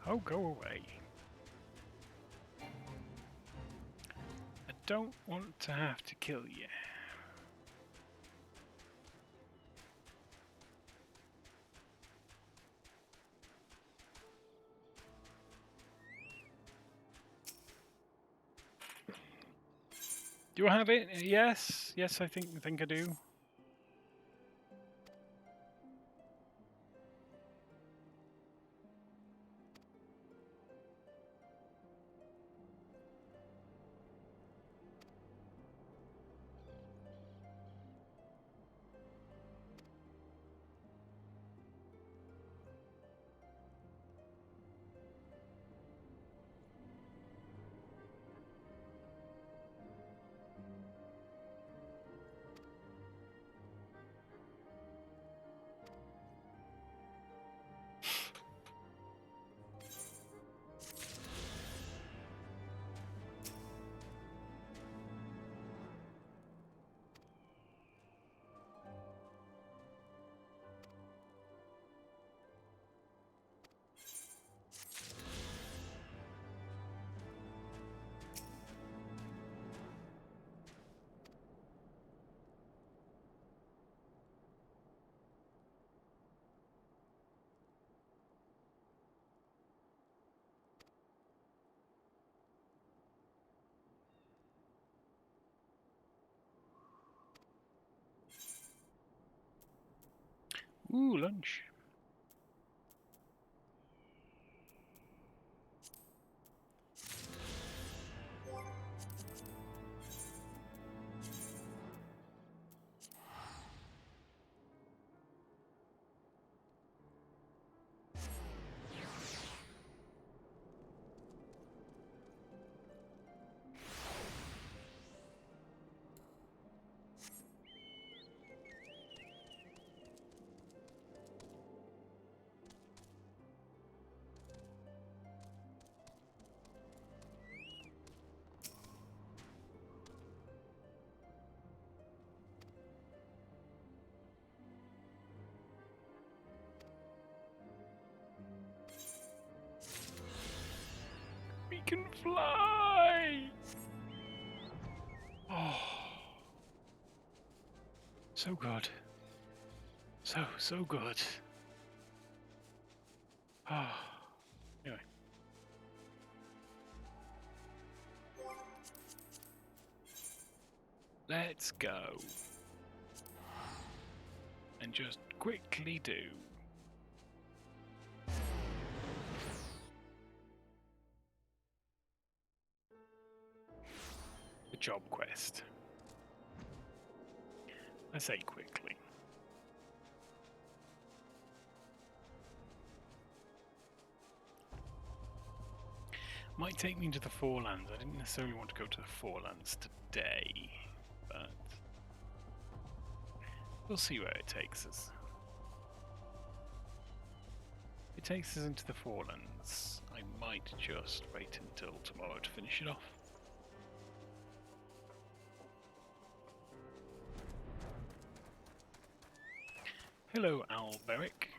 Oh, go away. I don't want to have to kill you. Do I have it? Yes. Yes, I think I do. Ooh, lunch. We can fly! Oh. So good. So good. Ah. Anyway. Let's go. And just quickly do. The job quest. I say quickly. Might take me to the Forelands. I didn't necessarily want to go to the Forelands today, but we'll see where it takes us. If it takes us into the Forelands, I might just wait until tomorrow to finish it off. Hello, Alberic.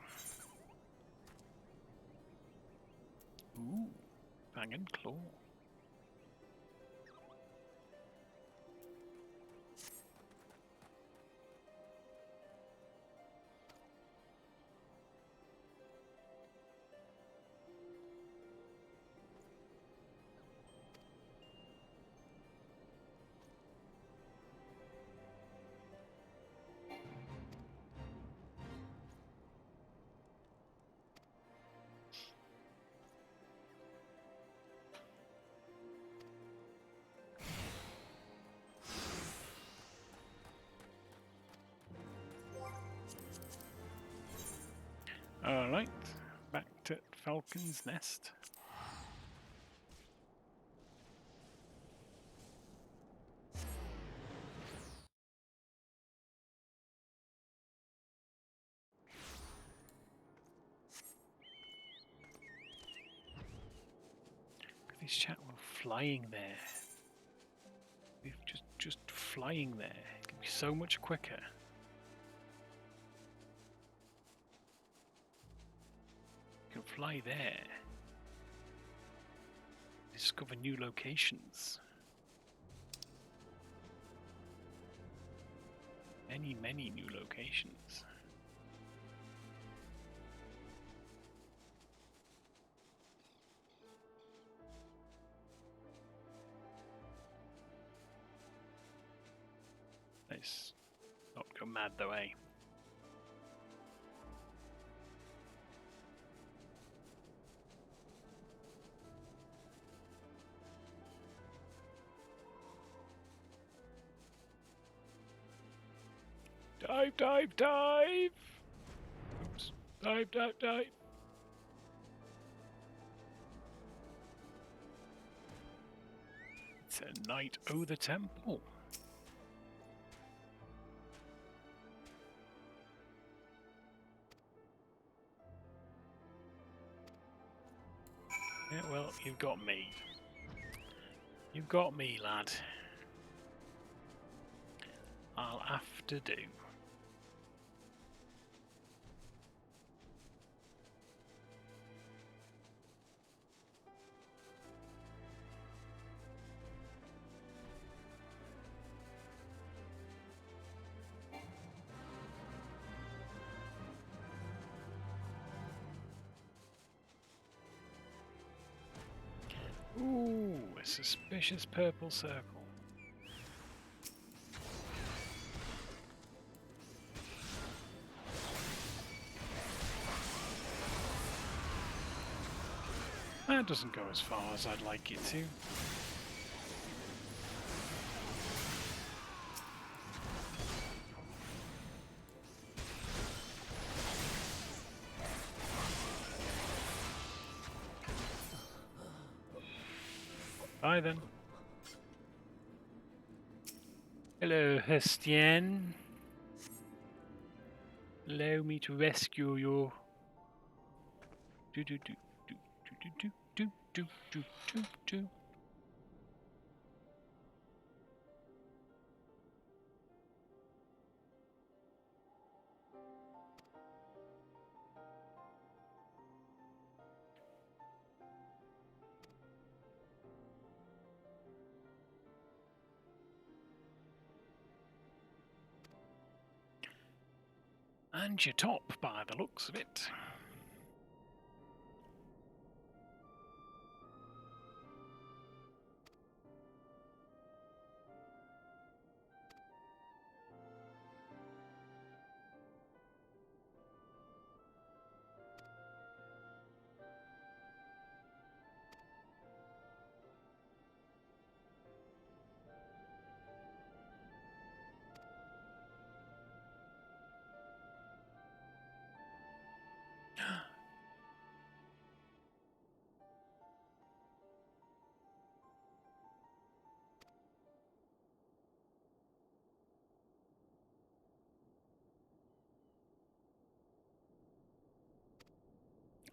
Ooh, Fang and Claw. Alright, back to Falcon's Nest. Look at this chat, we're flying there. We're just flying there. It can be so much quicker. You can fly there. Discover new locations. Many new locations. Let's not go mad though, eh? Dive, dive, dive! Oops. Dive, dive, dive! It's a Knight O' the Temple. Yeah, well, you've got me. You've got me, lad. I'll have to do. Ooh, a suspicious purple circle. That doesn't go as far as I'd like it to. Bye then. Hello, Hestian. Allow me to rescue you. Do do do do do do do do do do do. And you're top by the looks of it.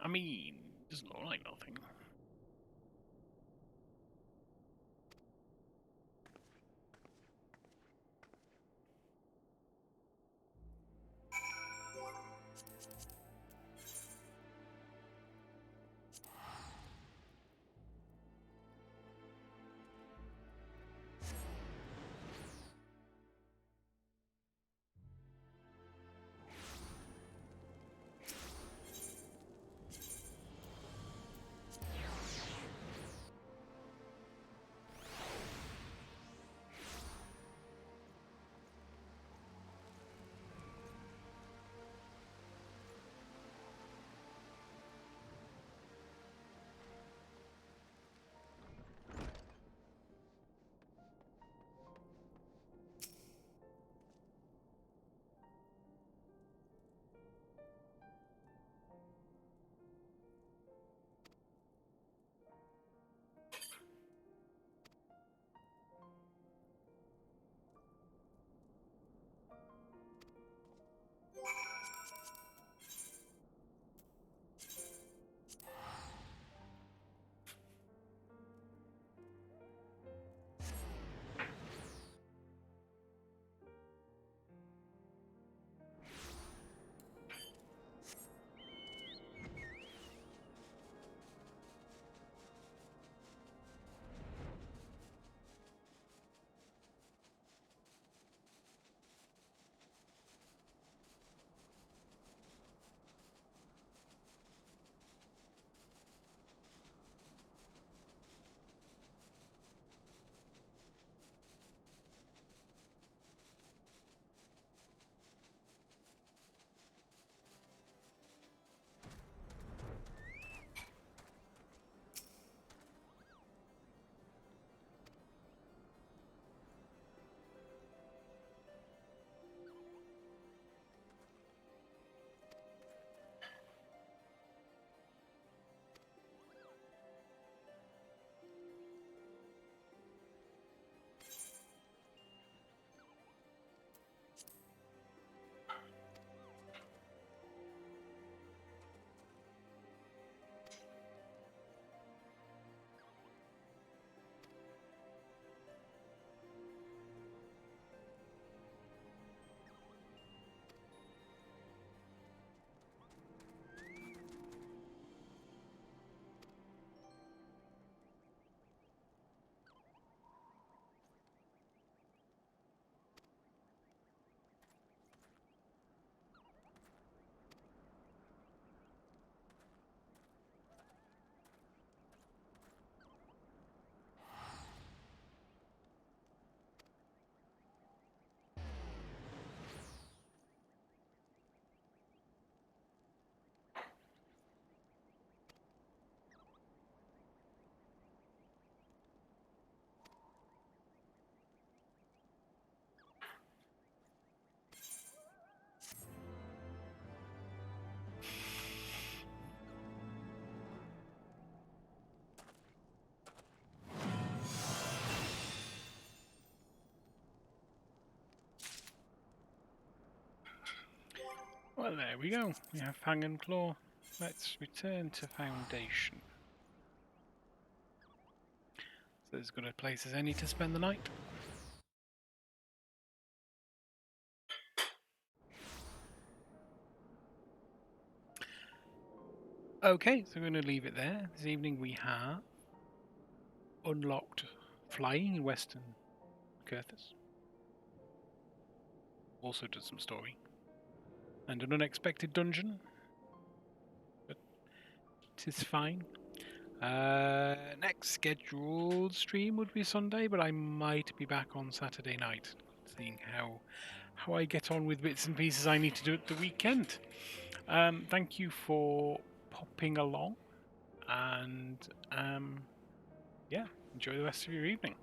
I mean, doesn't look like nothing. Well, there we go. We have Fang and Claw. Let's return to Foundation. So as good a place as any to spend the night. Okay, so we're going to leave it there. This evening we have unlocked flying in Western Kurthus. Also did some story. And an unexpected dungeon. But it is fine. Next scheduled stream would be Sunday, but I might be back on Saturday night, seeing how I get on with bits and pieces I need to do at the weekend. Thank you for popping along, and yeah, enjoy the rest of your evening.